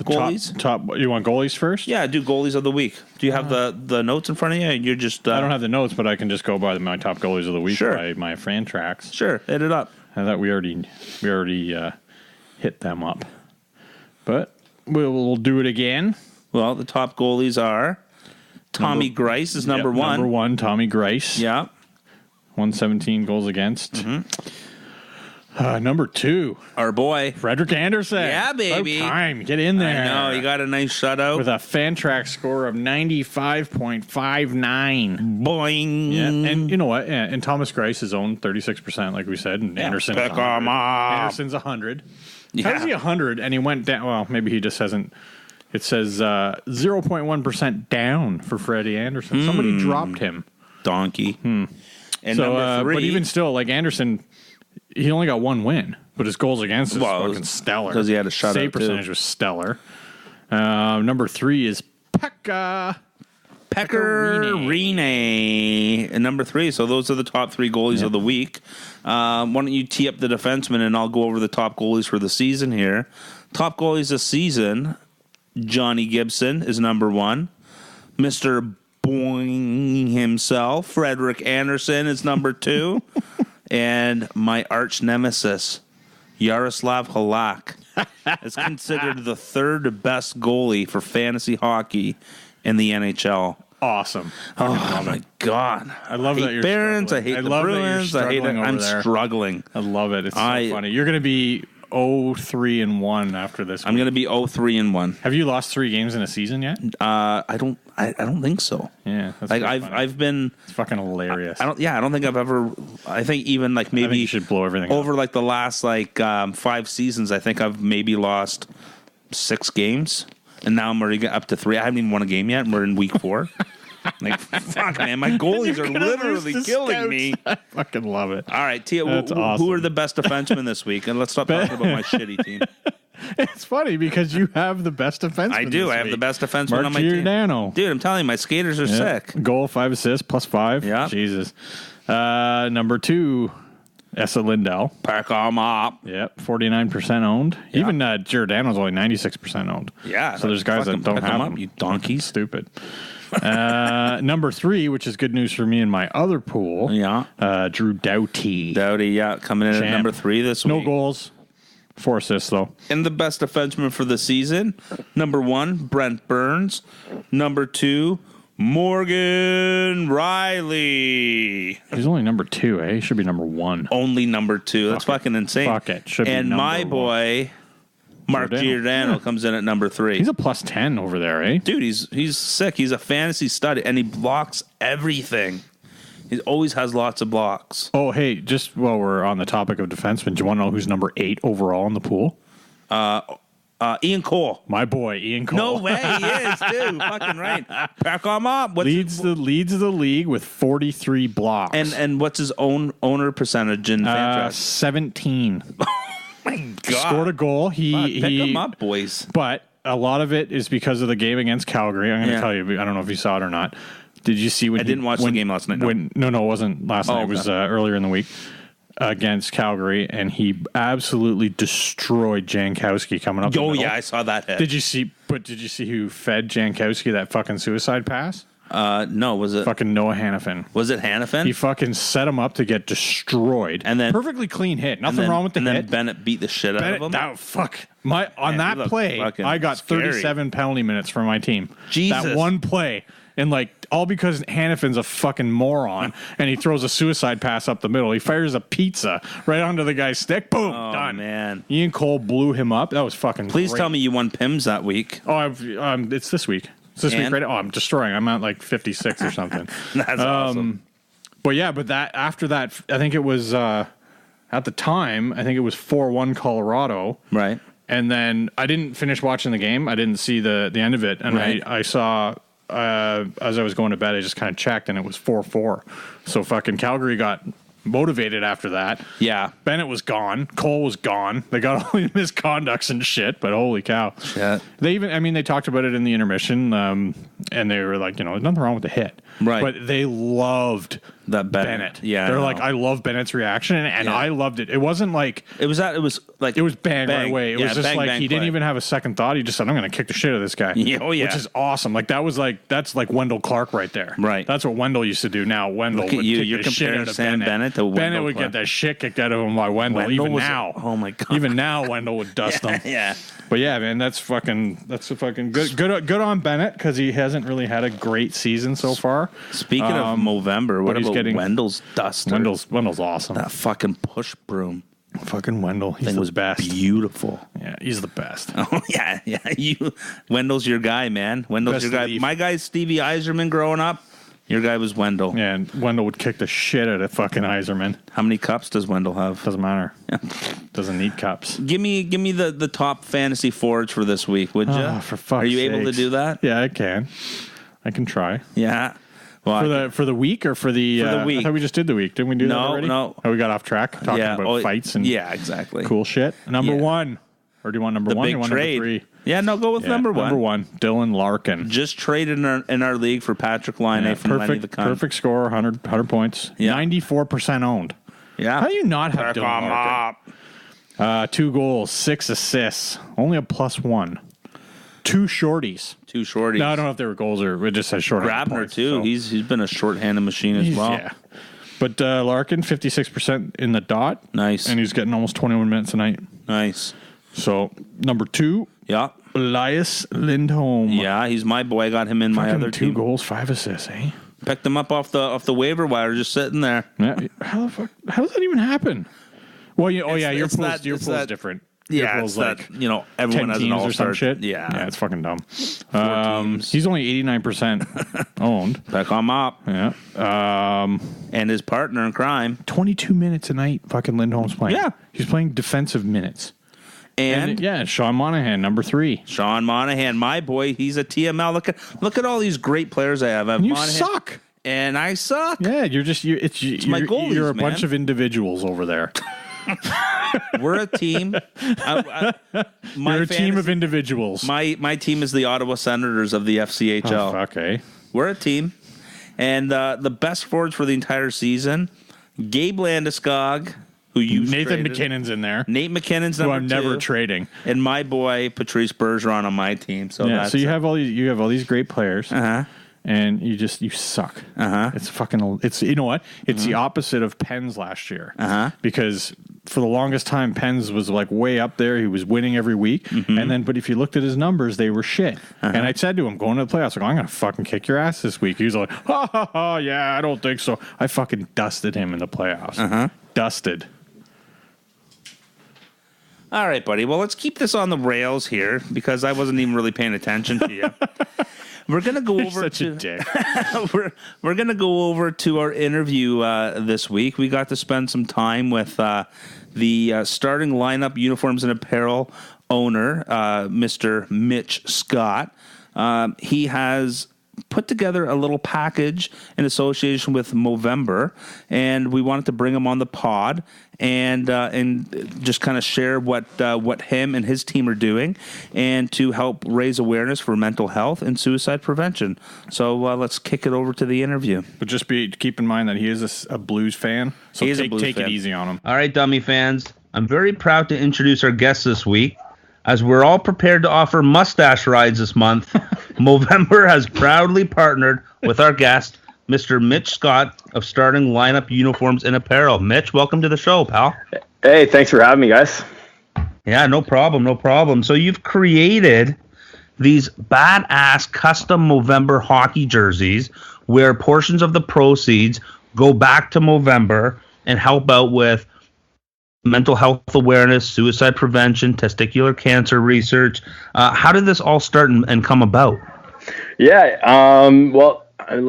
goalies? Top. You want goalies first? Yeah, do goalies of the week. Do you have the notes in front of you? You're just I don't have the notes, but I can just go by my top goalies of the week Sure. by my Fantrax. Sure, hit it up. I thought we already hit them up, but we'll do it again. Well, the top goalies are Tommy Grice is number Yep, 1. Number 1, Tommy Grice. Yeah. 117 goals against. Mm-hmm. Number 2, Our boy. Frederick Anderson. Yeah, baby. About time. Get in there. I know, you got a nice shutout. with a Fantrax score of 95.59. Boing. Yeah, and you know what? Yeah, and Thomas Grice is owned 36%, like we said, and Anderson's pick 100. 'em up. Anderson's 100. Yeah. How's he 100? And he went down. Well, maybe he just hasn't. It says 0.1% down for Freddie Anderson. Somebody dropped him. Donkey. And So, number 3. but even still, like Anderson, he only got 1 win, but his goals against is Well, fucking stellar 'cause he had a shutout, Save too. percentage was stellar. Number 3 is Pekka. Pecorine and number 3. So those are the top 3 goalies of the week. Why don't you tee up the defenseman and I'll go over the top goalies for the season here. Top goalies this season, Johnny Gibson is number 1. Mr. Boing himself, Frederick Anderson is number 2. And my arch nemesis, Yaroslav Halak, is considered the 3rd best goalie for fantasy hockey in the NHL. Awesome. Oh my God! I love that you're Barons. struggling. I hate the Bruins. I hate it. I'm struggling. I love it. It's so funny. You're going to be 0-3-1 after this week. I'm going to be 0-3-1. Have you lost 3 games in a season yet? I don't think so. Yeah, that's like I've been. It's fucking hilarious. I don't think I've ever. I think even like maybe I think you should blow everything over up. like the last 5 seasons. I think I've maybe lost 6 games, and now I'm already up to 3. I haven't even won a game yet, and we're in week 4. Like, fuck, man, my goalies are literally killing me. I fucking love it. All right, Tia, Awesome. who are the best defensemen this week? And let's stop talking about my shitty team. It's funny because you have the best defenseman. I do. This I have week. the best defenseman Mark on my team. Giordano. Dude, I'm telling you, my skaters are sick. Goal, 5 assists, +5. Yeah. Jesus. Number 2, Essa Lindell. Pack 'em up. Yep, 49% owned. Yeah. Even Giordano's only 96% owned. Yeah. So there's guys that don't have them. You donkeys. Stupid. Number 3, which is good news for me in my other pool. Yeah. Drew Doughty. Doughty, yeah, coming in at Champ. number 3 this week. No goals. 4 assists, though. And the best defenseman for the season, number 1, Brent Burns. Number 2, Morgan Riley. He's only number 2, eh? He should be number 1. Only number 2. That's fucking insane. Fuck it. Should be and number my 1. boy, Mark Giordano, comes in at number 3. He's a +10 over there, eh? Dude, he's sick. He's a fantasy stud, and he blocks everything. He always has lots of blocks. Oh, hey, just while we're on the topic of defensemen, do you want to know who's number 8 overall in the pool? Ian Cole. My boy, Ian Cole. No way, he is, dude. Fucking right. Pack him up. Leads the league with 43 blocks. And what's his owner percentage in Fantrax? 17. My God. Scored a goal. Pick him up, boys. But a lot of it is because of the game against Calgary. I'm going to tell you. I don't know if you saw it or not. Did you see when I didn't watch the game last night. No. No, it wasn't last night. It was earlier in the week against Calgary, and he absolutely destroyed Jankowski coming up. Oh yeah, I saw that hit. Did you see who fed Jankowski that fucking suicide pass? No, was it Fucking Noah Hannafin. Was it Hannafin? He fucking set him up to get destroyed. And then perfectly clean hit. Nothing wrong with the hit. And hit. then Bennett beat the shit out of him. On that play, I got 37 penalty minutes from my team. Jesus. That one play. And all because Hannafin's a fucking moron and he throws a suicide pass up the middle. He fires a pizza right onto the guy's stick. Boom. Done. Man. Ian Cole blew him up. That was fucking Please great. tell me you won Pims that week. Oh, it's this week. It's this week right now. Oh, I'm destroying. I'm at 56 or something. That's awesome. But after that, I think it was, at the time, I think it was 4-1 Colorado. Right. And then I didn't finish watching the game. I didn't see the end of it. And Right. I saw, as I was going to bed, I just kind of checked and it was 4-4. So fucking Calgary got motivated after that. Yeah. Bennett was gone. Cole was gone. They got all these misconducts and shit, but holy cow. Yeah. They talked about it in the intermission, and they were like, there's nothing wrong with the hit. Right. But they loved That Bennett. Yeah. They're I like, know. I love Bennett's reaction, and I loved it. It wasn't like... It was bang right away. It was just bang, like bang he didn't play. even have a second thought. He just said, I'm going to kick the shit out of this guy. Yeah, oh, yeah. Which is awesome. That's like Wendell Clark right there. Right. That's what Wendell used to do. Now Wendell Look at would you. kick You're the shit comparing out of Sam Bennett to Wendell Bennett would Clark. get that shit kicked out of him by Wendell. Wendell even was- now. oh my God. Even now Wendell would dust him. Yeah. But yeah, man, that's fucking good on Bennett because he hasn't really had a great season so far. Speaking of Movember, what he's about getting- Wendell's duster? Wendell's awesome. That fucking push broom Fucking Wendell. He's thing the was best. beautiful. Yeah, he's the best. Oh yeah. Wendell's your guy, man. Wendell's Best your guy. leaf. My guy's Stevie Eiserman growing up. Your guy was Wendell. Yeah, and Wendell would kick the shit out of fucking Eiserman. How many cups does Wendell have? Doesn't matter. Doesn't need cups. Give me the top fantasy forwards for this week, would you? Oh, for fuck's Are you able to sakes. do that? Yeah, I can. I can try. Yeah. Well, For the week or for the week. I thought we just did the week. Didn't we do that No, already? no. Oh, we got off track talking about fights and yeah, exactly. cool shit. Number Yeah. 1. Or do you want number The 1 or big you want trade. number 3? Yeah, no, go with number one. Number one, Dylan Larkin. Just traded in our league for Patrick Laine from Lenny the Cunt. Perfect score, 100 points. Yeah. 94% owned. Yeah. How do you not have Dylan Larkin? 2 goals, 6 assists, only a +1. 2 shorties. No, I don't know if they were goals or it just says short. Grabner points, too. So. He's been a shorthanded machine as well. Yeah. But Larkin, 56% in the dot. Nice. And he's getting almost 21 minutes a night. Nice. So, number 2. Yeah. Elias Lindholm. Yeah, he's my boy. I got him in my other 2 team. goals, 5 assists, eh? Picked him up off the waiver wire, just sitting there. Yeah. How does that even happen? Well, your pool's different. Yeah, it's like everyone has an all-star. or some shit. Yeah, it's fucking dumb. He's only 89% owned. Pick him up. Yeah. And his partner in crime. 22 minutes a night. Fucking Lindholm's playing. Yeah, he's playing defensive minutes. And Sean Monahan, number 3. Sean Monahan, my boy, he's a TML. Look at all these great players I have. You Monahan, suck. And I suck. Yeah, you're my goalies, you're a man. bunch of individuals over there. We're a team. You're a team of individuals. My team is the Ottawa Senators of the FCHL. Oh, fuck, eh? We're a team. And the best forwards for the entire season, Gabe Landeskog, who you Nathan traded. McKinnon's in there. Nate McKinnon's who number I'm 2. never trading. And my boy Patrice Bergeron on my team. So so you have all these great players. And you suck. It's you know what? It's the opposite of Penn's last year. Because for the longest time, Penn's was like way up there. He was winning every week. But if you looked at his numbers, they were shit. And I said to him, going to the playoffs, I'm going to fucking kick your ass this week. He was like, yeah, I don't think so. I fucking dusted him in the playoffs. Dusted. All right, buddy. Well, let's keep this on the rails here because I wasn't even really paying attention to you. We're gonna go over such a dick. we're gonna go over to our interview this week. We got to spend some time with the starting lineup, uniforms and apparel owner, Mr. Mitch Scott. He has put together a little package in association with Movember, and we wanted to bring him on the pod and just kind of share what him and his team are doing, and to help raise awareness for mental health and suicide prevention. So let's kick it over to the interview. But just keep in mind that he is a Blues fan, so take it easy on him. All right, Dummy fans, I'm very proud to introduce our guest this week. As we're all prepared to offer mustache rides this month, Movember has proudly partnered with our guest, Mr. Mitch Scott of Starting Lineup Uniforms and Apparel. Mitch, welcome to the show, pal. Hey, thanks for having me, guys. Yeah, no problem. So you've created these badass custom Movember hockey jerseys where portions of the proceeds go back to Movember and help out with mental health awareness, suicide prevention, testicular cancer research. How did this all start and come about? Yeah, well,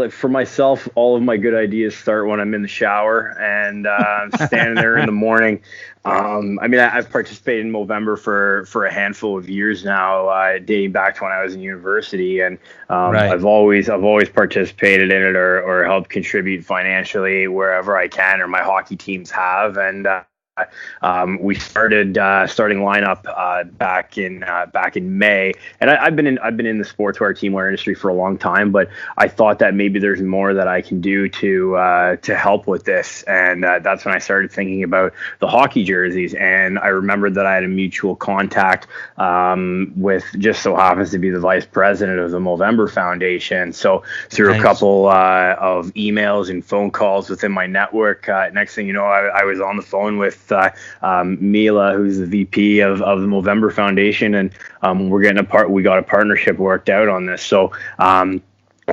for myself, all of my good ideas start when I'm in the shower and I'm standing there in the morning. I've participated in Movember for a handful of years now, dating back to when I was in university, and right. I've always participated in it or helped contribute financially wherever I can, or my hockey teams have, and we started starting lineup back in May, and I've been in the sportswear teamwear industry for a long time, but I thought that maybe there's more that I can do to help with this, and that's when I started thinking about the hockey jerseys. And I remembered that I had a mutual contact with, just so happens to be the vice president of the Movember Foundation. So through a couple of emails and phone calls within my network, next thing you know, I was on the phone with Mila, who's the VP of the Movember Foundation, and we got a partnership worked out on this. So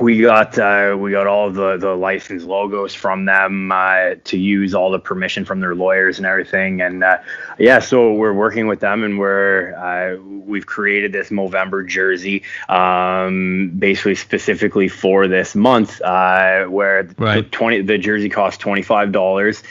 we got all of the licensed logos from them to use, all the permission from their lawyers and everything, and so we're working with them, and we've created this Movember jersey basically specifically for this month, where the jersey costs $25.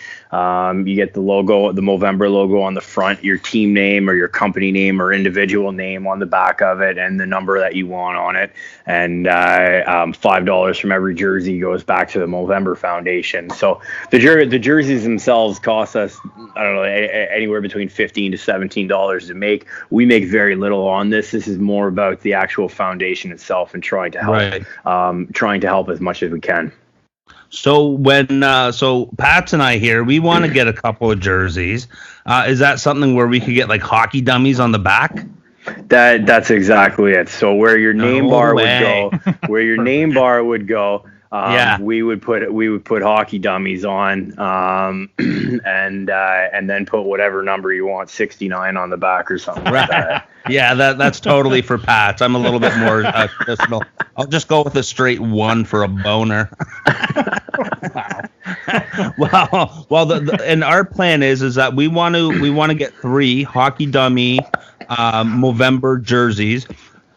You get the logo, the Movember logo on the front, your team name or your company name or individual name on the back of it, and the number that you want on it. And $5 from every jersey goes back to the Movember Foundation. So the jerseys themselves cost us, I don't know, anywhere between $15 to $17 to make. We make very little on this. This is more about the actual foundation itself and trying to help as much as we can. So when Pat's and I here, we want to get a couple of jerseys. Is that something where we could get like hockey dummies on the back? That's exactly it. So where your name bar would go, we would put hockey dummies on, and then put whatever number you want, 69 on the back or something like that. Yeah, that's totally for Pats. I'm a little bit more personal. I'll just go with a straight 1 for a boner. Well, and our plan is that we want to get 3 hockey dummy Movember jerseys.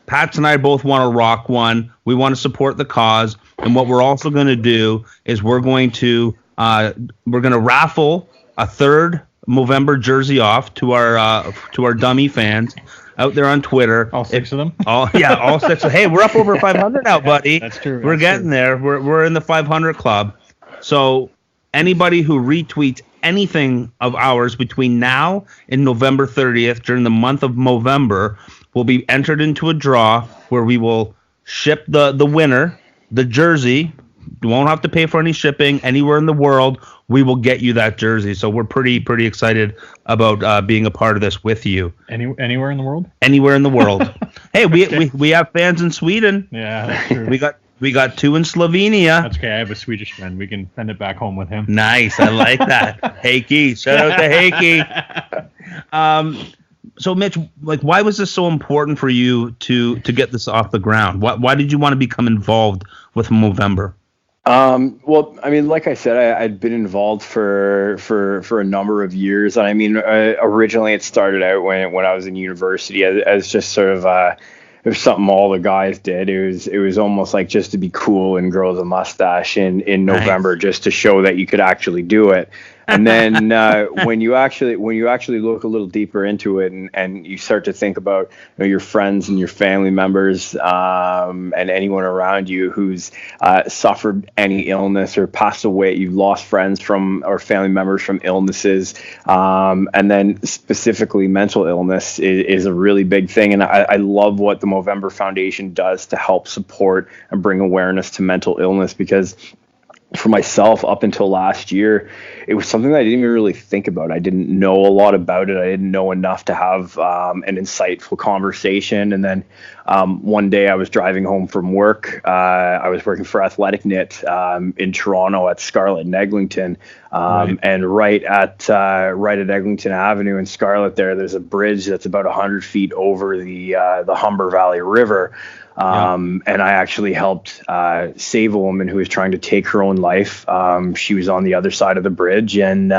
Pats and I both want to rock one. We want to support the cause, and what we're also going to do is we're going to raffle a 3rd Movember jersey off to our dummy fans out there on Twitter. All 6 of them? All 6. Hey, we're up over 500 now, buddy. That's true. We're getting there. We're in the 500 club. So anybody who retweets anything of ours between now and November 30th during the month of Movember will be entered into a draw where we will ship the winner the jersey. You won't have to pay for any shipping anywhere in the world. We will get you that jersey. So we're pretty excited about being a part of this with you. Anywhere in the world? Anywhere in the world. Hey, we have fans in Sweden. Yeah, that's true. We got 2 in Slovenia. That's okay. I have a Swedish friend. We can send it back home with him. Nice. I like that. Heikki. Shout out to Heikki. So Mitch, like, why was this so important for you to get this off the ground? Why did you want to become involved with Movember? Well, I mean, like I said, I'd been involved for a number of years. I mean, originally it started out when I was in university as just sort of it was something all the guys did. It was almost like just to be cool and grow the mustache in November, just to show that you could actually do it. And then when you actually look a little deeper into it and you start to think about your friends and your family members and anyone around you who's suffered any illness or passed away, you've lost friends from or family members from illnesses, and then specifically mental illness is a really big thing. And I love what the Movember Foundation does to help support and bring awareness to mental illness, because for myself, up until last year, it was something that I didn't even really think about. I didn't know a lot about it. I didn't know enough to have an insightful conversation. And then one day I was driving home from work. I was working for Athletic Knit in Toronto at Scarlett and Eglinton. And right at Eglinton Avenue in Scarlett there's a bridge that's about 100 feet over the Humber Valley River. And I actually helped save a woman who was trying to take her own life. She was on the other side of the bridge, and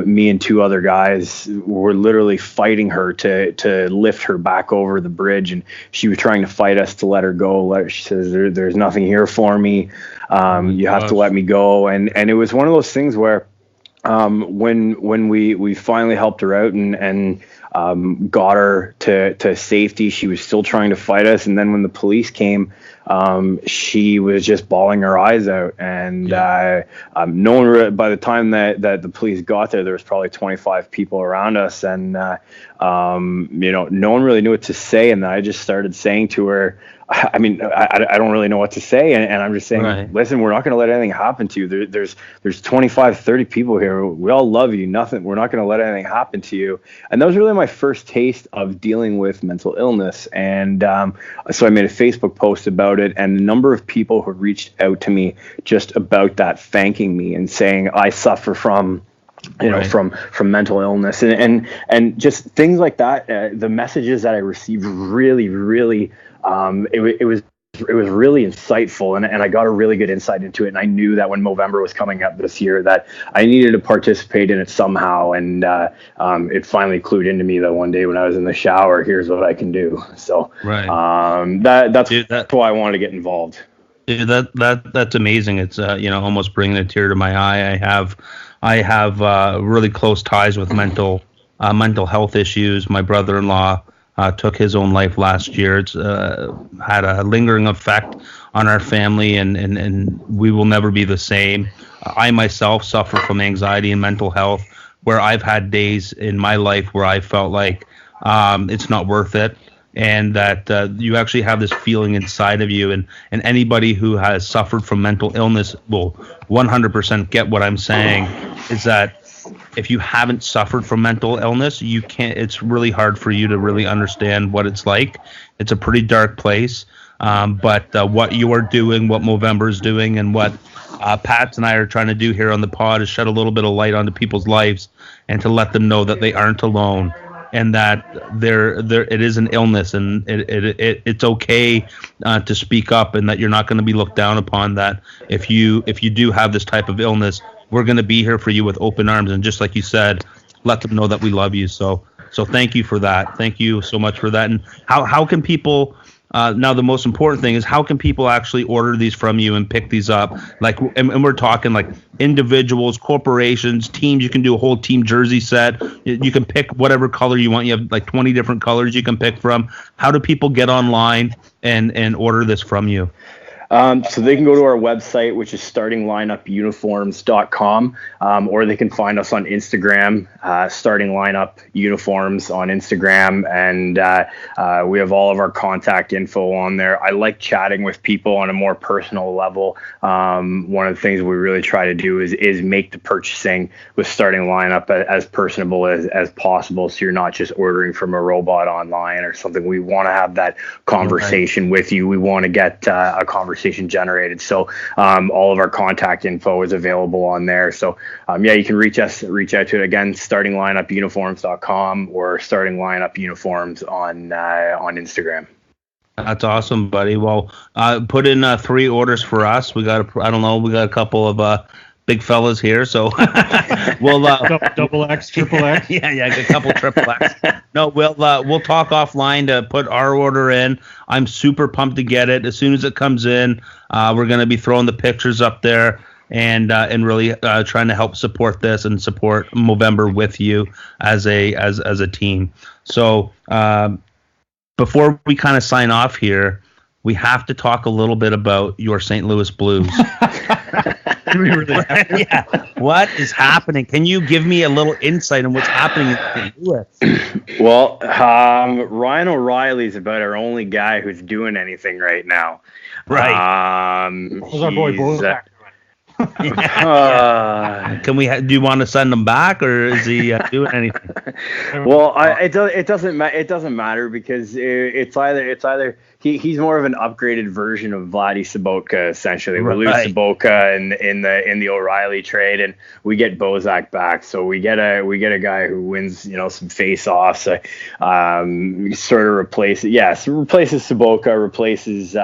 me and 2 other guys were literally fighting her to lift her back over the bridge. And she was trying to fight us to let her go. She says, there's nothing here for me. You have to let me go. And it was one of those things where when we finally helped her out and got her to safety, she was still trying to fight us. And then when the police came, she was just bawling her eyes out. And no one, by the time that the police got there was probably 25 people around us. And, no one really knew what to say. And then I just started saying to her, I mean, I don't really know what to say. And I'm just saying, listen, we're not going to let anything happen to you. There's 25, 30 people here. We all love you. We're not going to let anything happen to you. And that was really my first taste of dealing with mental illness. And so I made a Facebook post about it, and the number of people who reached out to me just about that, thanking me and saying, I suffer from from mental illness and just things like that. The messages that I received really, really, it was really insightful, and I got a really good insight into it. And I knew that when Movember was coming up this year that I needed to participate in it somehow. And it finally clued into me that one day when I was in the shower, here's what I can do. So that's why I wanted to get involved. Yeah, that's amazing. It's almost bringing a tear to my eye. I have really close ties with mental health issues. My brother-in-law took his own life last year. It's had a lingering effect on our family, and we will never be the same. I myself suffer from anxiety and mental health, where I've had days in my life where I felt like it's not worth it. And that you actually have this feeling inside of you, and anybody who has suffered from mental illness will 100% get what I'm saying. Is that if you haven't suffered from mental illness, you can't. It's really hard for you to really understand what it's like. It's a pretty dark place. But what you are doing, what Movember is doing, and what Pat and I are trying to do here on the pod is shed a little bit of light onto people's lives and to let them know that they aren't alone. And that it is an illness, and it's okay to speak up, and that you're not going to be looked down upon. That if you do have this type of illness, we're going to be here for you with open arms. And just like you said, let them know that we love you. So thank you for that. Thank you so much for that. And how can people? Now the most important thing is, how can people actually order these from you and pick these up? Like, and we're talking like individuals, corporations, teams. You can do a whole team jersey set. You can pick whatever color you want. You have like 20 different colors you can pick from. How do people get online and order this from you? So they can go to our website, which is startinglineupuniforms.com, or they can find us on Instagram, Starting Lineup Uniforms on Instagram, and we have all of our contact info on there. I like chatting with people on a more personal level. One of the things we really try to do is make the purchasing with Starting Lineup as personable as possible, so you're not just ordering from a robot online or something. We want to have that conversation with you. We want to get a conversation generated. So all of our contact info is available on there. So you can reach out to it again, startinglineupuniforms.com or Starting Lineup Uniforms on Instagram. That's awesome, buddy. Well, put in 3 orders for us. We got a couple of big fellas here, so we'll double X, triple X. yeah, a couple triple X. No, we'll talk offline to put our order in. I'm super pumped to get it. As soon as it comes in, we're going to be throwing the pictures up there and really trying to help support this and support Movember with you as a team. So before we kind of sign off here, we have to talk a little bit about your St. Louis Blues. Yeah. What is happening? Can you give me a little insight on what's happening in St. Louis? Well, Ryan O'Reilly's about our only guy who's doing anything right now. Right. Who's our boy Bozak doing? Do you want to send him back, or is he doing anything? Well, it doesn't matter because it's either he's more of an upgraded version of Vladdy Sobotka. Essentially, we lose Sobotka in the O'Reilly trade, and we get Bozak back. So we get a guy who wins some face-offs. Sort of replaces Sobotka, replaces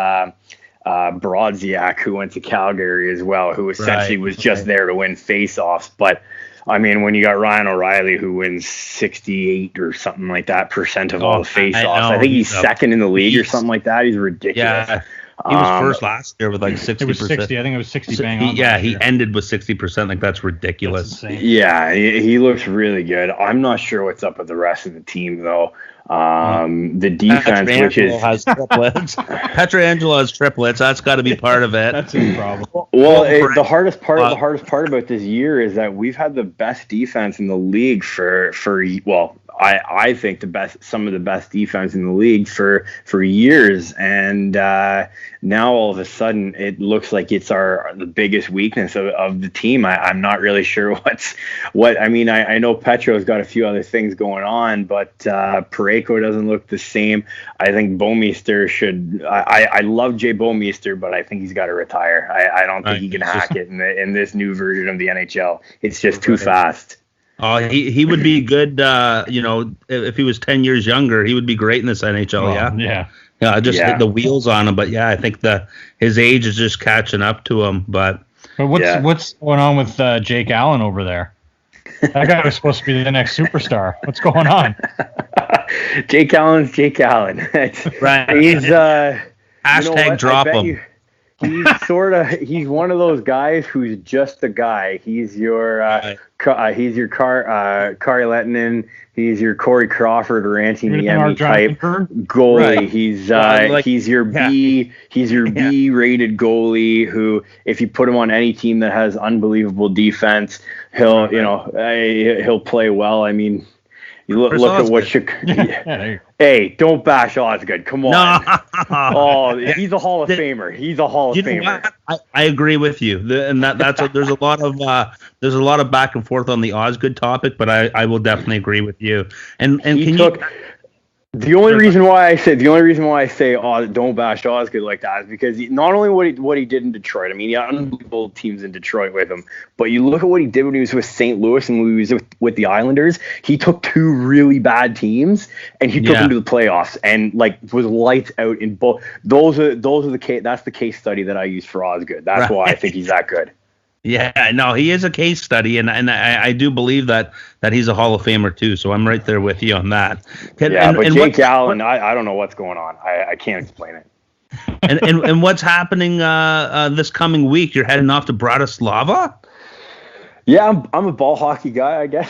Brodziak, who went to Calgary as well, who essentially was just there to win face-offs. But I mean, when you got Ryan O'Reilly, who wins 68 or something like that % of all the face-offs, I think he's second in the league or something like that. He's ridiculous. Yeah, he was first last year with like 60%. It was 60. I think it was 60 bang on. He ended with 60%. Like, that's ridiculous. That's yeah, he looks really good. I'm not sure what's up with the rest of the team though. The defense, which is has triplets. Pietrangelo has triplets. That's got to be part of it. That's his problem. Well, the hardest part about this year is that we've had the best defense in the league for I think some of the best defense in the league for years, and now all of a sudden it looks like it's the biggest weakness of the team. I'm not really sure what. I mean, I know Petro's got a few other things going on, but Parayko doesn't look the same. I think Bouwmeester should. I love Jay Bouwmeester, but I think he's got to retire. I don't think he can hack it in this new version of the NHL. It's just too fast. Oh, he would be good. If he was 10 years younger, he would be great in this NHL. Hit the wheels on him. But yeah, I think his age is just catching up to him. But what's going on with Jake Allen over there? That guy was supposed to be the next superstar. What's going on? Jake Allen's Jake Allen. Right. He's hashtag drop him. he's one of those guys who's just a guy. He's your Kari Lettinen. He's your Corey Crawford or Anthony Niemi type goalie. Right. He's your B rated goalie who, if you put him on any team that has unbelievable defense, he'll play well. I mean, you look at what Hey, don't bash Osgood. Come on. No. He's a Hall of Famer. He's a Hall of Famer. I agree with you. There's a lot of back and forth on the Osgood topic, but I will definitely agree with you. The only reason why I say don't bash Osgood like that is because not only what he did in Detroit. I mean, he had unbelievable teams in Detroit with him, but you look at what he did when he was with St. Louis and when he was with the Islanders. He took two really bad teams and he took them to the playoffs and was lights out in both. Those are the case. That's the case study that I use for Osgood. That's why I think he's that good. Yeah, no, he is a case study, and I do believe that he's a Hall of Famer too. So I'm right there with you on that. But Jake Allen, I don't know what's going on. I can't explain it. and what's happening this coming week? You're heading off to Bratislava? Yeah, I'm a ball hockey guy, I guess.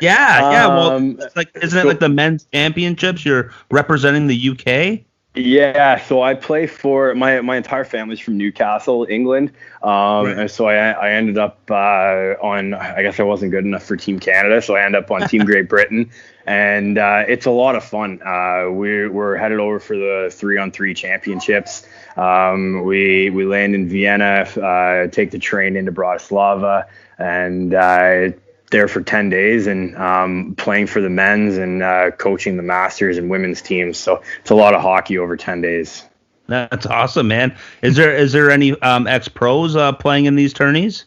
Yeah. Well, isn't it like the men's championships? You're representing the UK. Yeah, so I play for my entire family's from Newcastle, England. And so I ended up on, I guess I wasn't good enough for Team Canada, so I ended up on Team Great Britain, and it's a lot of fun. We're headed over for the 3-on-3 championships. We land in Vienna, take the train into Bratislava, and there for 10 days and playing for the men's and coaching the masters and women's teams. So it's a lot of hockey over 10 days. That's awesome, man. Is there any ex-pros playing in these tourneys?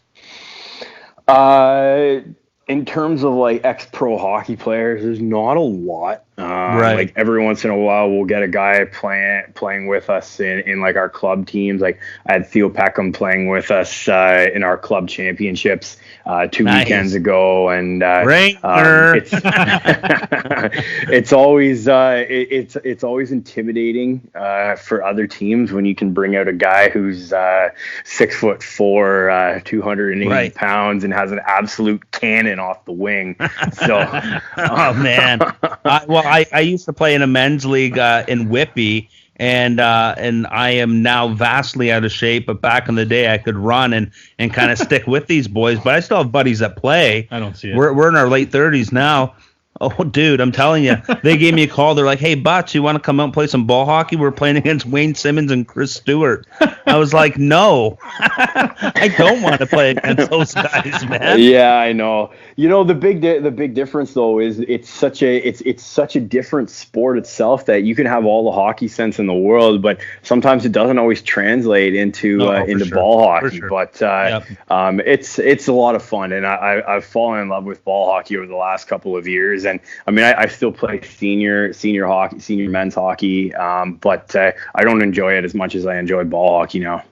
In terms of ex-pro hockey players, there's not a lot. Right. Every once in a while, we'll get a guy playing with us in our club teams. I had Theo Peckham playing with us in our club championships 2 weekends ago, and it's always it's always intimidating for other teams when you can bring out a guy who's 6'4", 280 pounds, and has an absolute cannon off the wing. So, oh man. I used to play in a men's league in Whitby, and I am now vastly out of shape. But back in the day, I could run and kind of stick with these boys. But I still have buddies that play. I don't see it. We're in our late 30s now. Oh, dude, I'm telling you, they gave me a call. They're like, "Hey, Butch, you want to come out and play some ball hockey? We're playing against Wayne Simmons and Chris Stewart." I was like, "No, I don't want to play against those guys, man." Yeah, I know. The big difference though is it's such a different sport itself that you can have all the hockey sense in the world, but sometimes it doesn't always translate into ball hockey. Sure. But it's a lot of fun, and I've fallen in love with ball hockey over the last couple of years. And I mean, I still play senior hockey, senior men's hockey, but I don't enjoy it as much as I enjoy ball hockey now.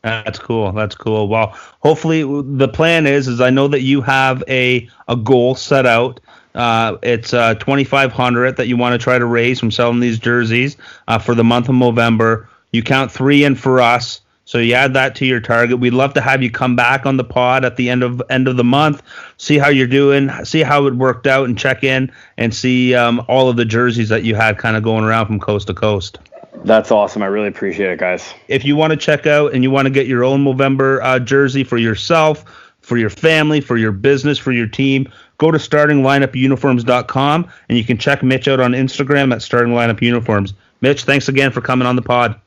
That's cool. Well, hopefully the plan is I know that you have a goal set out. It's $2,500 that you want to try to raise from selling these jerseys for the month of November. You count 3 in for us. So you add that to your target. We'd love to have you come back on the pod at the end of the month, see how you're doing, see how it worked out, and check in and see all of the jerseys that you had kind of going around from coast to coast. That's awesome. I really appreciate it, guys. If you want to check out and you want to get your own Movember jersey for yourself, for your family, for your business, for your team, go to startinglineupuniforms.com, and you can check Mitch out on Instagram at Starting Lineup Uniforms. Mitch, thanks again for coming on the pod.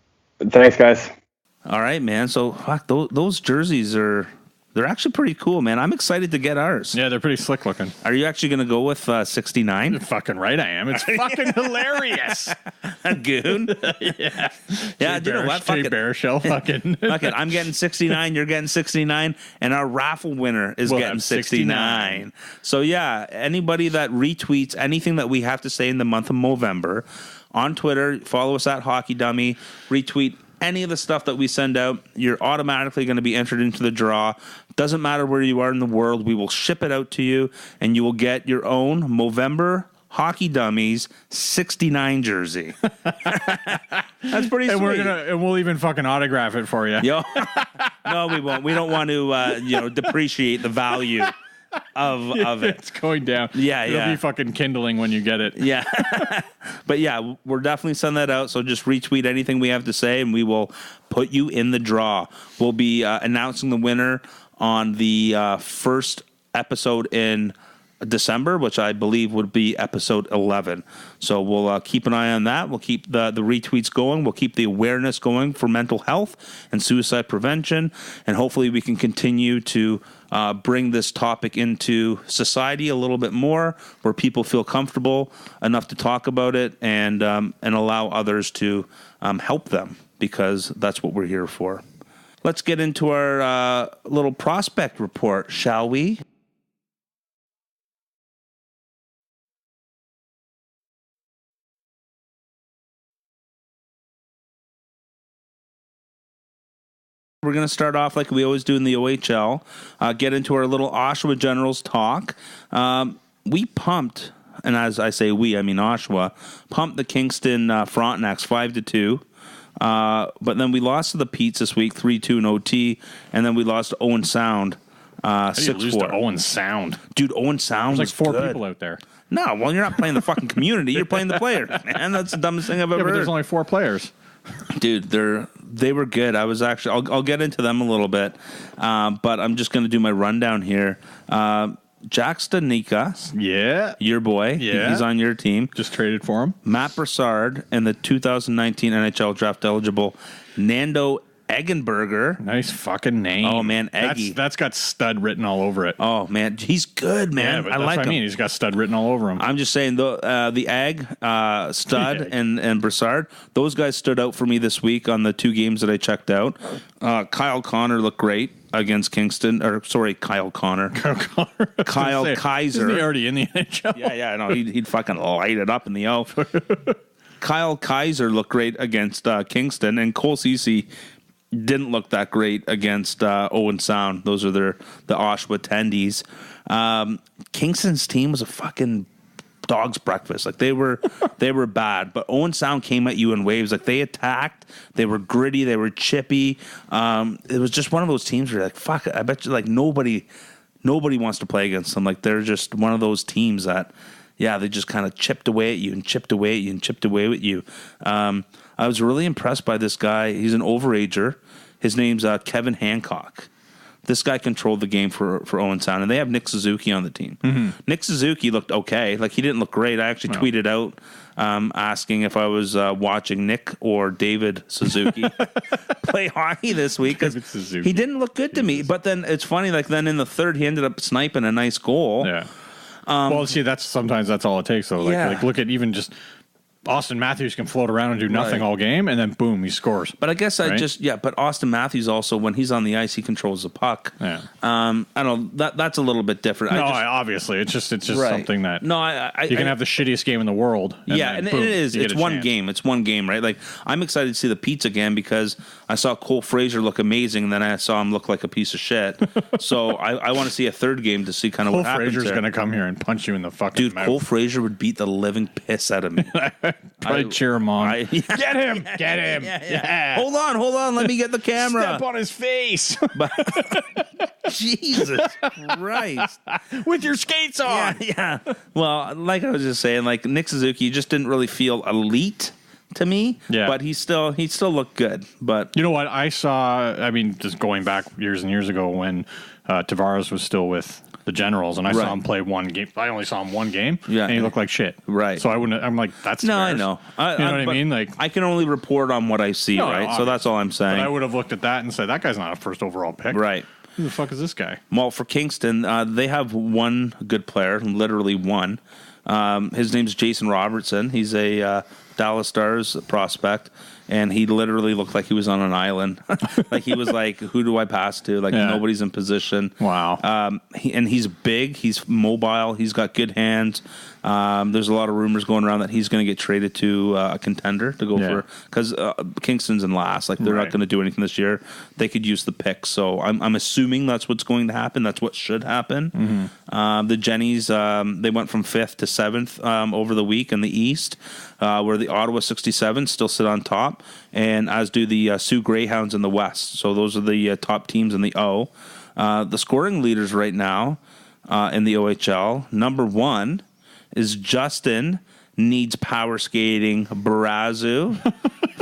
Thanks, guys. All right, man. So fuck, those jerseys they're actually pretty cool, man. I'm excited to get ours. Yeah, they're pretty slick looking. Are you actually going to go with 69? You're fucking right, I am. It's fucking hilarious. Goon. Yeah. Yeah, you know what? Fuck it. Baruchel, fucking. Fuck it. I'm getting 69. You're getting 69. And our raffle winner is getting 69. So, yeah, anybody that retweets anything that we have to say in the month of November on Twitter, follow us at Hockey Dummy, retweet any of the stuff that we send out, you're automatically going to be entered into the draw. Doesn't matter where you are in the world, we will ship it out to you, and you will get your own Movember Hockey Dummies 69 jersey. That's pretty And sweet. we'll even fucking autograph it for you. Yo. No, we won't. We don't want to depreciate the value of it. It's going down. Yeah, It'll be fucking kindling when you get it. Yeah. But yeah, we're definitely sending that out. So just retweet anything we have to say and we will put you in the draw. We'll be announcing the winner on the first episode in December, which I believe would be episode 11. So we'll keep an eye on that. We'll keep the retweets going. We'll keep the awareness going for mental health and suicide prevention. And hopefully we can continue to bring this topic into society a little bit more, where people feel comfortable enough to talk about it and allow others to help them, because that's what we're here for. Let's get into our little prospect report, shall we? We're going to start off like we always do in the OHL, get into our little Oshawa Generals talk. We pumped, and as I say we, I mean Oshawa, pumped the Kingston Frontenacs 5-2. But then we lost to the Petes this week, 3-2 in OT, and then we lost to Owen Sound 6-4. Lose to Owen Sound. Dude, Owen Sound There's like was 4 good. people out there. No, well, you're not playing the fucking community. You're playing the players, man. That's the dumbest thing I've ever But heard. there's only 4 players. Dude, they were good. I was actually I'll get into them a little bit, but I'm just going to do my rundown here. Jack Stanika, Yeah. your boy, Yeah. he's on your team. Just traded for him. Matt Broussard and the 2019 NHL draft eligible Nando Eggenberger. Nice fucking name. Oh, man, Eggy. That's got stud written all over it. Oh man, he's good, man. Yeah, but I that's like what him. I mean. He's got stud written all over him. I'm just saying, the Egg, Stud, The Egg. and Broussard, those guys stood out for me this week on the 2 games that I checked out. Kyle Connor looked great against Kingston. Kyle Connor. Kyle Kaiser. Isn't he already in the NHL? Yeah, I know. He'd fucking light it up in the O. Kyle Kaiser looked great against Kingston, and Cole Ceci didn't look that great against Owen Sound. Those are the Oshawa attendees. Kingston's team was a fucking dog's breakfast. Like they were bad, but Owen Sound came at you in waves. Like they attacked, they were gritty, they were chippy. It was just one of those teams where you're like, fuck, I bet you like nobody wants to play against them. Like they're just one of those teams that, yeah, they just kind of chipped away at you and chipped away at you and chipped away at you. I was really impressed by this guy. He's an overager. His name's Kevin Hancock. This guy controlled the game for Owen Sound, and they have Nick Suzuki on the team. Mm-hmm. Nick Suzuki looked okay. Like, he didn't look great. I actually tweeted out asking if I was watching Nick or David Suzuki play hockey this week, because he didn't look good to me. But then it's funny, like, then in the third, he ended up sniping a nice goal. Yeah. Well, see, sometimes that's all it takes, though. Like look at even just Austin Matthews can float around and do nothing all game, and then boom, he scores. But I guess but Austin Matthews also, when he's on the ice, he controls the puck. Yeah. I don't know, that's a little bit different. No, obviously, it's just something that you can have the shittiest game in the world. And boom, it is. It's one game. It's one game, right? Like, I'm excited to see the Petes again because I saw Cole Fraser look amazing, and then I saw him look like a piece of shit. So I want to see a third game to see kind of what happens. Cole Fraser's going to come here and punch you in the fucking mouth. Cole Fraser would beat the living piss out of me. Probably cheer him on. Get him! Get him! Yeah. Hold on. Let me get the camera. Step on his face Jesus Christ. with your skates on. Yeah. Well, like I was just saying, like Nick Suzuki just didn't really feel elite to me. Yeah. But he still looked good. But you know what? I saw, just going back years and years ago when Tavares was still with the Generals, and I saw him play one game. I only saw him one game, and he looked like shit. Right. So I'm like, that's no, Tavares. I know. You know what I mean? Like, I can only report on what I see, right? Obviously. So that's all I'm saying. But I would have looked at that and said, that guy's not a first overall pick. Right. Who the fuck is this guy? Well, for Kingston, they have one good player, literally one. His name's Jason Robertson. He's a Dallas Stars prospect. and he literally looked like he was on an island. Like he was like, who do I pass to? Like nobody's in position. Wow. He's big. He's mobile. He's got good hands. There's a lot of rumors going around that he's going to get traded to a contender to go for, because Kingston's in last. Like they're not going to do anything this year. They could use the pick. So I'm assuming that's what's going to happen. That's what should happen. Mm-hmm. The Jennies, they went from 5th to 7th over the week in the East, where the Ottawa 67 still sit on top, and as do the Sioux Greyhounds in the West. So those are the top teams in the O. The scoring leaders right now in the OHL, number 1 is Justin Needs Power Skating Barazu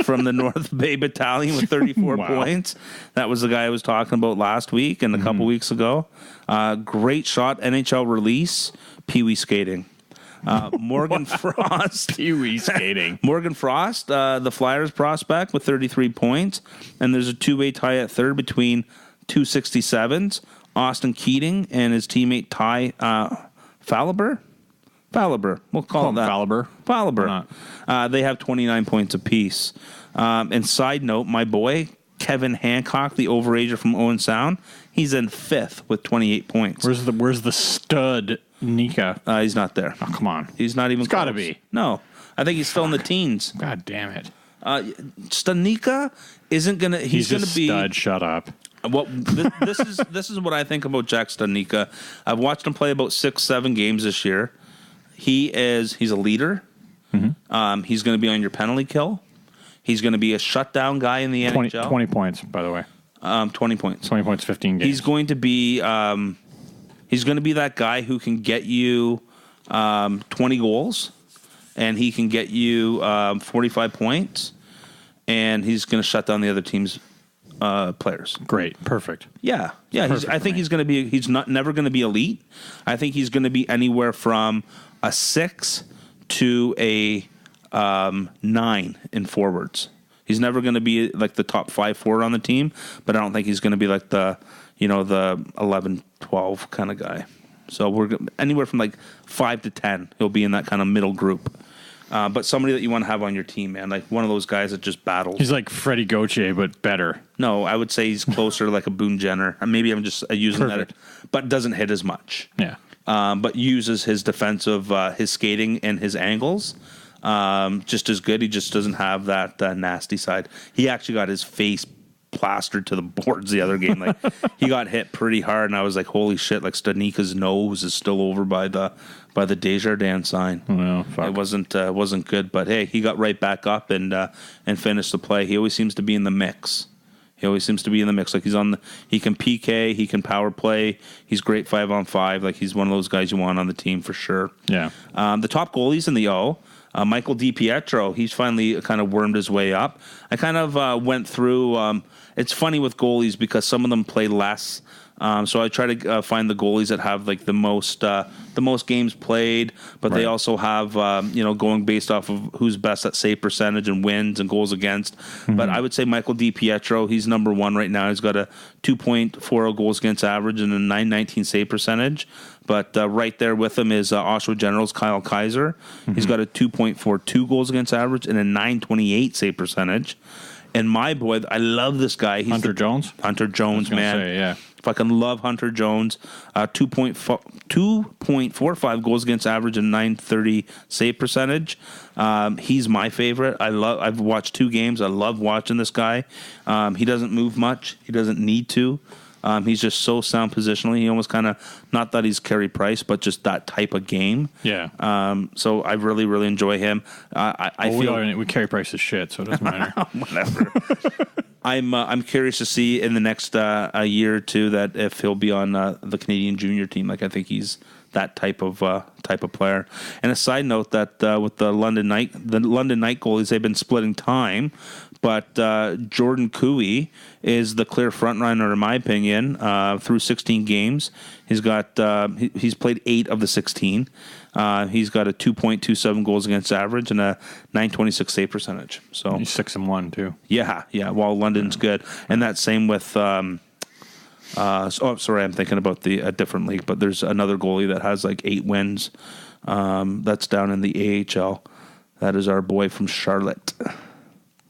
from the North Bay Battalion with 34 points. That was the guy I was talking about last week and a couple weeks ago. Great shot, NHL release, Pee-wee skating. Morgan Frost. Pee-wee skating. Morgan Frost, the Flyers prospect with 33 points. And there's a two-way tie at third between 267s, Austin Keating and his teammate Ty Faliber. We'll call it that. Faliber. They have 29 points apiece. And side note, my boy, Kevin Hancock, the overager from Owen Sound, he's in 5th with 28 points. Where's the stud Nika? He's not there. Oh, come on. He's not even It's got to be. No. I think he's still in the teens. God damn it. Stanika isn't going to... He's going to be... stud. Shut up. Well, this is what I think about Jack Stanika. I've watched him play about 6-7 games this year. He's a leader. Mm-hmm. He's going to be on your penalty kill. He's going to be a shutdown guy in the NHL. 20 points, by the way. 20 points. 20 points, 15 games. He's going to be that guy who can get you 20 goals, and he can get you 45 points, and he's going to shut down the other team's players. Great. Perfect. Yeah. I think he's going to be. He's never going to be elite. I think he's going to be anywhere from a 6 to a 9 in forwards. He's never going to be like the top 5 forward on the team, but I don't think he's going to be like the 11, 12 kind of guy. So we're anywhere from like 5 to 10. He'll be in that kind of middle group. But somebody that you want to have on your team, man, like one of those guys that just battles. He's like Freddie Gauthier, but better. No, I would say he's closer to like a Boone Jenner. Maybe I'm just using that, but doesn't hit as much. Yeah. But uses his defensive, his skating and his angles just as good. He just doesn't have that nasty side. He actually got his face plastered to the boards the other game. Like he got hit pretty hard, and I was like, "Holy shit!" Like Stanika's nose is still over by the Desjardins sign. Well, fuck. It wasn't good, but hey, he got right back up and finished the play. He always seems to be in the mix. Like he can PK, he can power play. He's great 5-on-5. Like he's one of those guys you want on the team for sure. Yeah. The top goalies in the O. Michael DiPietro, he's finally kind of wormed his way up. I kind of went through. It's funny with goalies because some of them play less. So I try to find the goalies that have like the most games played, but they also have going based off of who's best at save percentage and wins and goals against. Mm-hmm. But I would say Michael DiPietro, he's number 1 right now. He's got a 2.40 goals against average and a 919 save percentage. But right there with him is Oshawa Generals Kyle Kaiser. Mm-hmm. He's got a 2.42 goals against average and a 928 save percentage. And my boy, I love this guy. He's Hunter Jones, man. Yeah. Fucking love Hunter Jones. 2.45 goals against average and 930 save percentage. He's my favorite. I've watched 2 games. I love watching this guy. He doesn't move much. He doesn't need to. He's just so sound positionally. He almost kind of, not that he's Carey Price, but just that type of game. Yeah. So I really, really enjoy him. I feel we Carey Price is shit, so it doesn't matter. Whatever. I'm curious to see in the next a year or two that if he'll be on the Canadian junior team. Like I think he's that type of player. And a side note that with the London Knight goalies, they've been splitting time. But Jordan Cooey is the clear frontrunner, in my opinion, through 16 games. He's got he's played 8 of the 16. He's got a 2.27 goals against average and a 926 save percentage. So he's 6-1 too. Yeah. While London's good, and that same with. Sorry, I'm thinking about a different league, but there's another goalie that has like 8 wins. That's down in the AHL. That is our boy from Charlotte.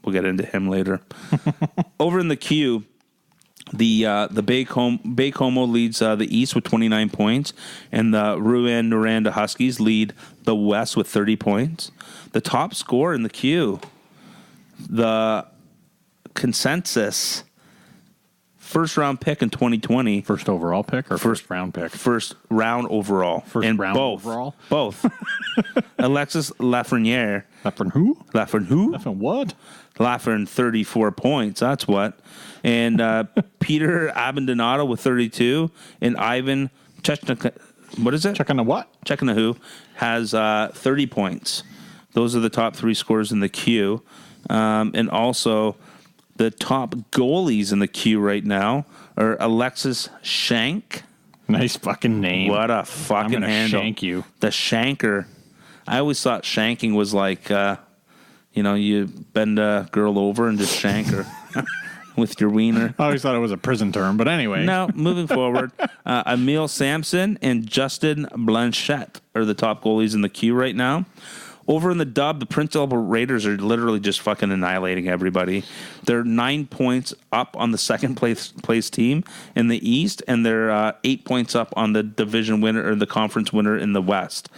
We'll get into him later. Over in the queue, the Baie-Comeau leads the East with 29 points, and the Rouyn-Noranda Huskies lead the West with 30 points. The top scorer in the queue, the consensus first round pick in 2020. First overall pick or first round pick? First round overall. First and round both, overall? Both. Alexis Lafreniere. Lafreniere who? Lafreniere. Lafreniere what? Lafreniere 34 points. That's what. And Peter Abbandonato with 32. And Ivan Chechnik. What is it? Checking the what? Chechnahu has 30 points. Those are the top three scorers in the queue. And also, the top goalies in the queue right now are Alexis Shank. Nice fucking name. What a fucking handle. Shank you. The Shanker. I always thought shanking was like, you bend a girl over and just shank her with your wiener. I always thought it was a prison term, but anyway. No, moving forward, Emile Sampson and Justin Blanchette are the top goalies in the queue right now. Over in the dub, the Prince Albert Raiders are literally just fucking annihilating everybody. They're 9 points up on the second place team in the East, and they're 8 points up on the division winner or the conference winner in the West.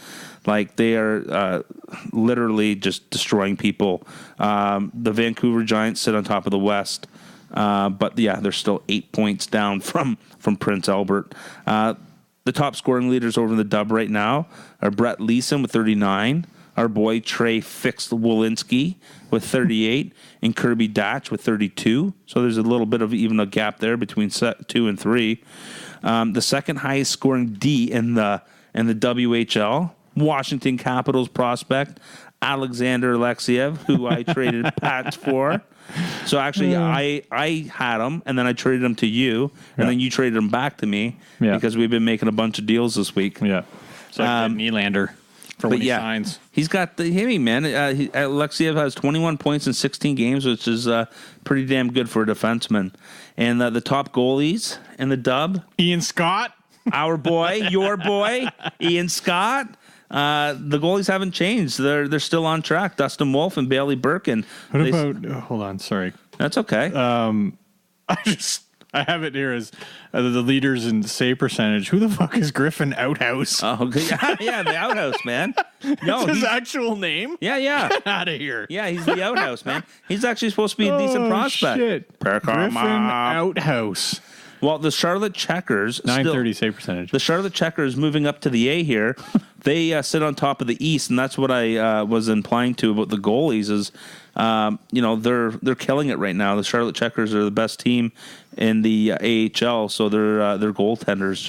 Like, they are literally just destroying people. The Vancouver Giants sit on top of the West, but yeah, they're still 8 points down from Prince Albert. The top scoring leaders over in the dub right now are Brett Leeson with 39. Our boy Trey Fix-Wolinski with 38, and Kirby Datch with 32. So there's a little bit of even a gap there between 2 and 3. The second highest scoring D in the WHL, Washington Capitals prospect Alexander Alexiev, who I traded Pats for. So actually, I had him, and then I traded him to you, and then you traded him back to me because we've been making a bunch of deals this week. Yeah, it's like Nylander. For when he signs. He's got the man. Alexiev has 21 points in 16 games, which is pretty damn good for a defenseman. And the top goalies in the dub, Ian Scott, our boy, your boy, Ian Scott. The goalies haven't changed. They're still on track. Dustin Wolf and Bailey Birkin. What about? Hold on, sorry. That's okay. I have it here as the leaders in save percentage. Who the fuck is Griffin Outhouse? Oh, yeah, the Outhouse, man. No, that's his actual name? Yeah. Get out of here. Yeah, he's the Outhouse, man. He's actually supposed to be a decent prospect. Shit. Griffin Outhouse. Well, the Charlotte Checkers... 930 save percentage. The Charlotte Checkers moving up to the A here. They sit on top of the East, and that's what I was implying to about the goalies is, they're killing it right now. The Charlotte Checkers are the best team in the AHL, so their goaltenders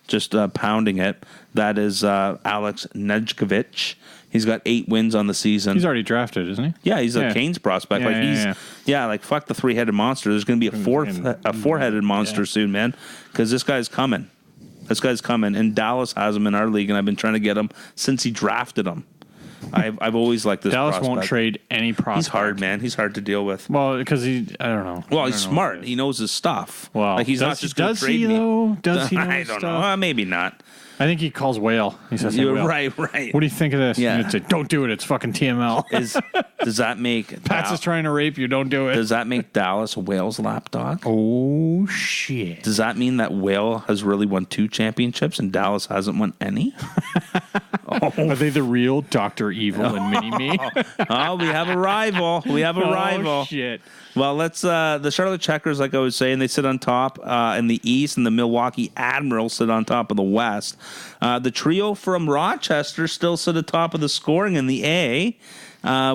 just pounding it. That is Alex Nedjkovic. He's got 8 wins on the season. He's already drafted, isn't he? Yeah, he's a Canes prospect. Fuck the 3-headed monster. There's going to be a 4-headed monster soon, man, because this guy's coming. And Dallas has him in our league, and I've been trying to get him since he drafted him. I've always liked this Dallas prospect. won't trade any prospect. He's hard, man. He's hard to deal with. Well, because I don't know. Well, he's smart. He knows his stuff. Well, he's not just going to trade me. Though? Does he know I his don't stuff? know. Maybe not. I think he calls Whale. He says, You're Whale, right. what do you think of this? Yeah. And it's like, don't do it. It's fucking TML. Does that make... Pats is trying to rape you. Don't do it. Does that make Dallas a Whale's lapdog? Oh, shit. Does that mean that Whale has really won 2 championships and Dallas hasn't won any? Are they the real Dr. Evil and Mini-Me? Oh, we have a rival. Oh, shit. Well, let's the Charlotte Checkers, like I was saying, they sit on top in the East, and the Milwaukee Admirals sit on top of the West. The trio from Rochester still sit atop of the scoring in the A.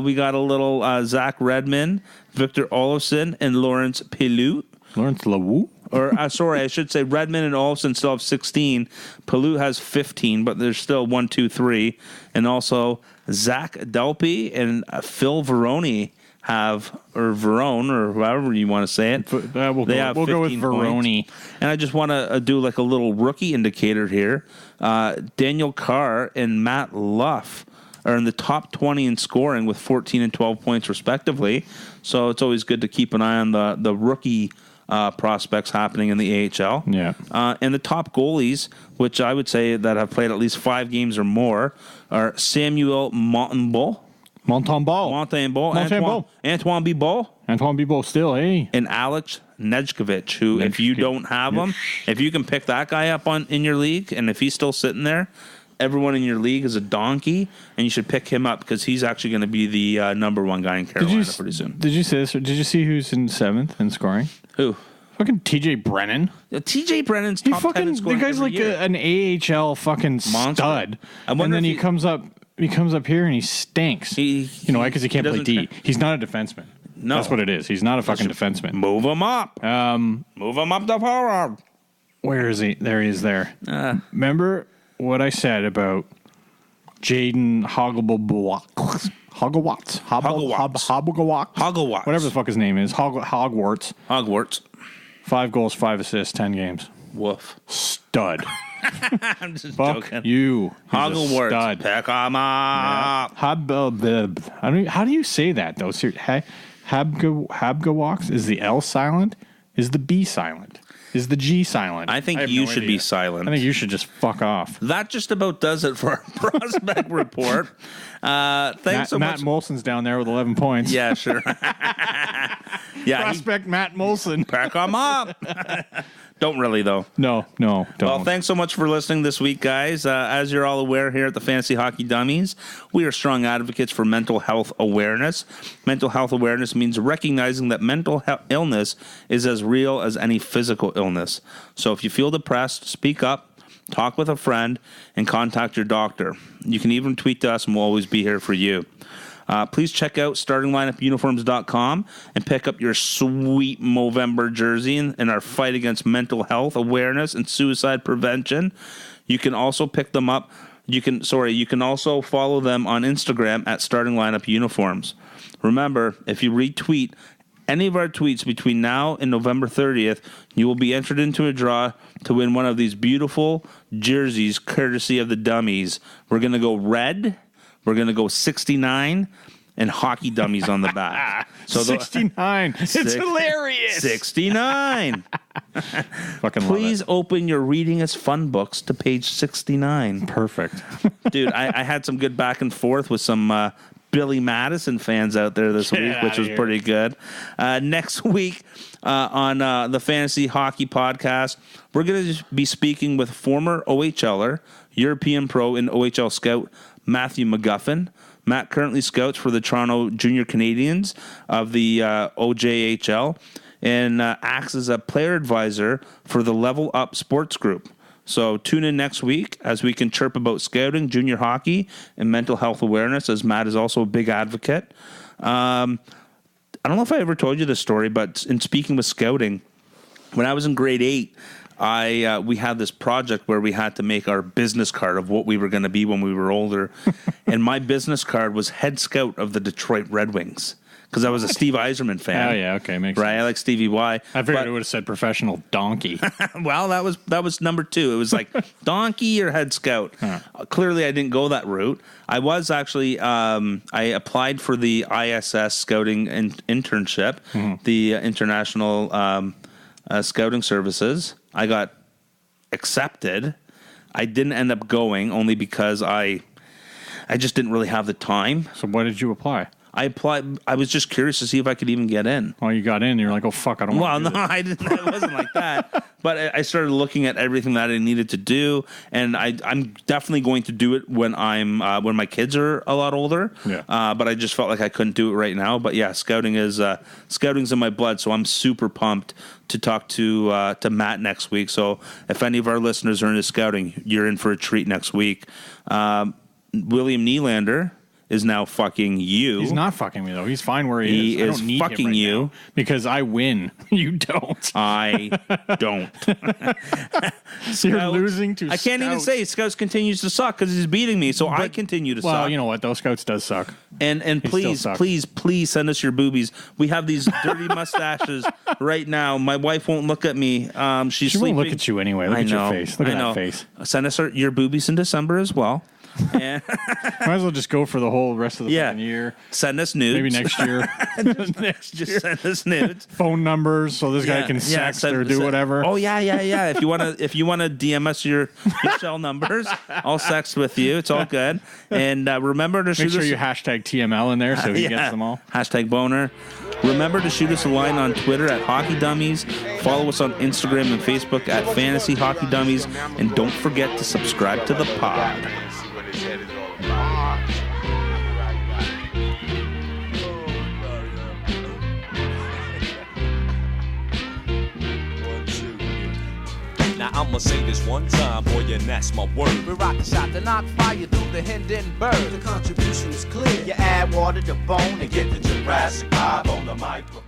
We got a little Zach Redmond, Victor Olofsson, and Lawrence Pelou. Lawrence Lawoo? Or, I should say Redmond and Olofsson still have 16. Pelou has 15, but there's still 1, 2, 3. And also Zach Delpy and Phil Veroni have, or Verone, or however you want to say it. We'll go with Veroni. And I just want to do like a little rookie indicator here. Daniel Carr and Matt Luff are in the top 20 in scoring with 14 and 12 points respectively. So it's always good to keep an eye on the rookie prospects happening in the AHL. Yeah. And the top goalies, which I would say that have played at least 5 games or more, are Samuel Montembeault. Montembeau. Antoine Bibeau. Antoine Bibeau still, hey. And Alex Nejkovic, who, if you don't have him, if you can pick that guy up in your league, and if he's still sitting there, everyone in your league is a donkey, and you should pick him up because he's actually going to be the number one guy in Carolina pretty soon. Did you say this? Did you see who's in 7th in scoring? Who? Fucking TJ Brennan. TJ Brennan's top 10 in scoring. The guy's like an AHL fucking stud. And then he comes up here and he stinks. You know why? Because he can't play D. He's not a defenseman. No. That's what it is. He's not a fucking defenseman. Move him up. Move him up the forward. Where is he? There he is there. Remember what I said about Jaden Hogglewatts? Whatever the fuck his name is. Hogwarts. 5 goals, 5 assists, 10 games. Woof. Stud. I'm just fuck joking. You. Hogwarts. Pick him up. Yeah. How do you say that, though? Habgawaks? Is the L silent? Is the B silent? Is the G silent? I think you should be silent. I think you should just fuck off. That just about does it for our prospect report. Thanks so much. Matt Molson's down there with 11 points. Yeah, sure. Prospect Matt Molson. Pack him up. Don't really, though. No, don't. Well, thanks so much for listening this week, guys. As you're all aware here at the Fantasy Hockey Dummies, we are strong advocates for mental health awareness. Mental health awareness means recognizing that mental illness is as real as any physical illness. So if you feel depressed, speak up, talk with a friend, and contact your doctor. You can even tweet to us, and we'll always be here for you. Please check out startinglineupuniforms.com and pick up your sweet Movember jersey in our fight against mental health awareness and suicide prevention. You can also pick them up. You can also follow them on Instagram at Starting Lineup Uniforms. Remember, if you retweet any of our tweets between now and November 30th, you will be entered into a draw to win one of these beautiful jerseys courtesy of the Dummies. We're going to go red. We're going to go 69 and hockey dummies on the back. So 69. It's hilarious. 69. Fucking Please open your Reading is Fun books to page 69. Perfect. Dude, I had some good back and forth with some Billy Madison fans out there this week, which was pretty good. Next week on the Fantasy Hockey Podcast, we're going to be speaking with former OHLer, European Pro and OHL Scout, Matthew McGuffin. Matt currently scouts for the Toronto Junior Canadiens of the OJHL and acts as a player advisor for the Level Up Sports Group. So tune in next week as we can chirp about scouting, junior hockey, and mental health awareness, as Matt is also a big advocate. I don't know if I ever told you this story, but in speaking with scouting, when I was in grade 8, we had this project where we had to make our business card of what we were going to be when we were older. And my business card was head scout of the Detroit Red Wings because I was a Steve Eiserman fan. Oh, yeah. Okay. Makes sense. Right. I like Stevie Y. I figured it would have said professional donkey. Well, that was number 2. It was like donkey or head scout. Clearly, I didn't go that route. I was actually, I applied for the ISS scouting internship, the International Scouting Services. I got accepted. I didn't end up going only because I just didn't really have the time. So why did you apply? I applied. I was just curious to see if I could even get in. Oh, you got in. And you're like, oh fuck, I don't want to do this. I didn't. It wasn't like that. But I started looking at everything that I needed to do, and I'm definitely going to do it when when my kids are a lot older. Yeah. But I just felt like I couldn't do it right now. But yeah, scouting's in my blood, so I'm super pumped to talk to Matt next week. So if any of our listeners are into scouting, you're in for a treat next week. William Nylander is now fucking you. He's not fucking me, though. He's fine where he is. He is fucking you. Because I win. You don't. I don't. So you're losing to Scouts. I can't even say Scouts continues to suck because he's beating me, so I continue to suck. Well, you know what? Those Scouts does suck. And please send us your boobies. We have these dirty mustaches right now. My wife won't look at me. She's sleeping. Won't look at you anyway. Look at your face. Look at that face. Send us your boobies in December as well. And Might as well just go for the whole rest of the fucking year. Send us nudes. Maybe next year. Just send us nudes. Phone numbers so this guy can sext or do whatever. Oh yeah. If you wanna DM us your cell numbers, I'll sext with you. It's all good. And remember to make sure you hashtag TML in there so he gets them all. Hashtag boner. Remember to shoot us a line on Twitter at Hockey Dummies. Follow us on Instagram and Facebook at Fantasy Hockey Dummies. And don't forget to subscribe to the pod. Now I'ma say this one time, boy, and that's my word. We rock a shot to knock fire through the Hindenburg. The contribution is clear. You add water to bone and get the Jurassic vibe on the microphone.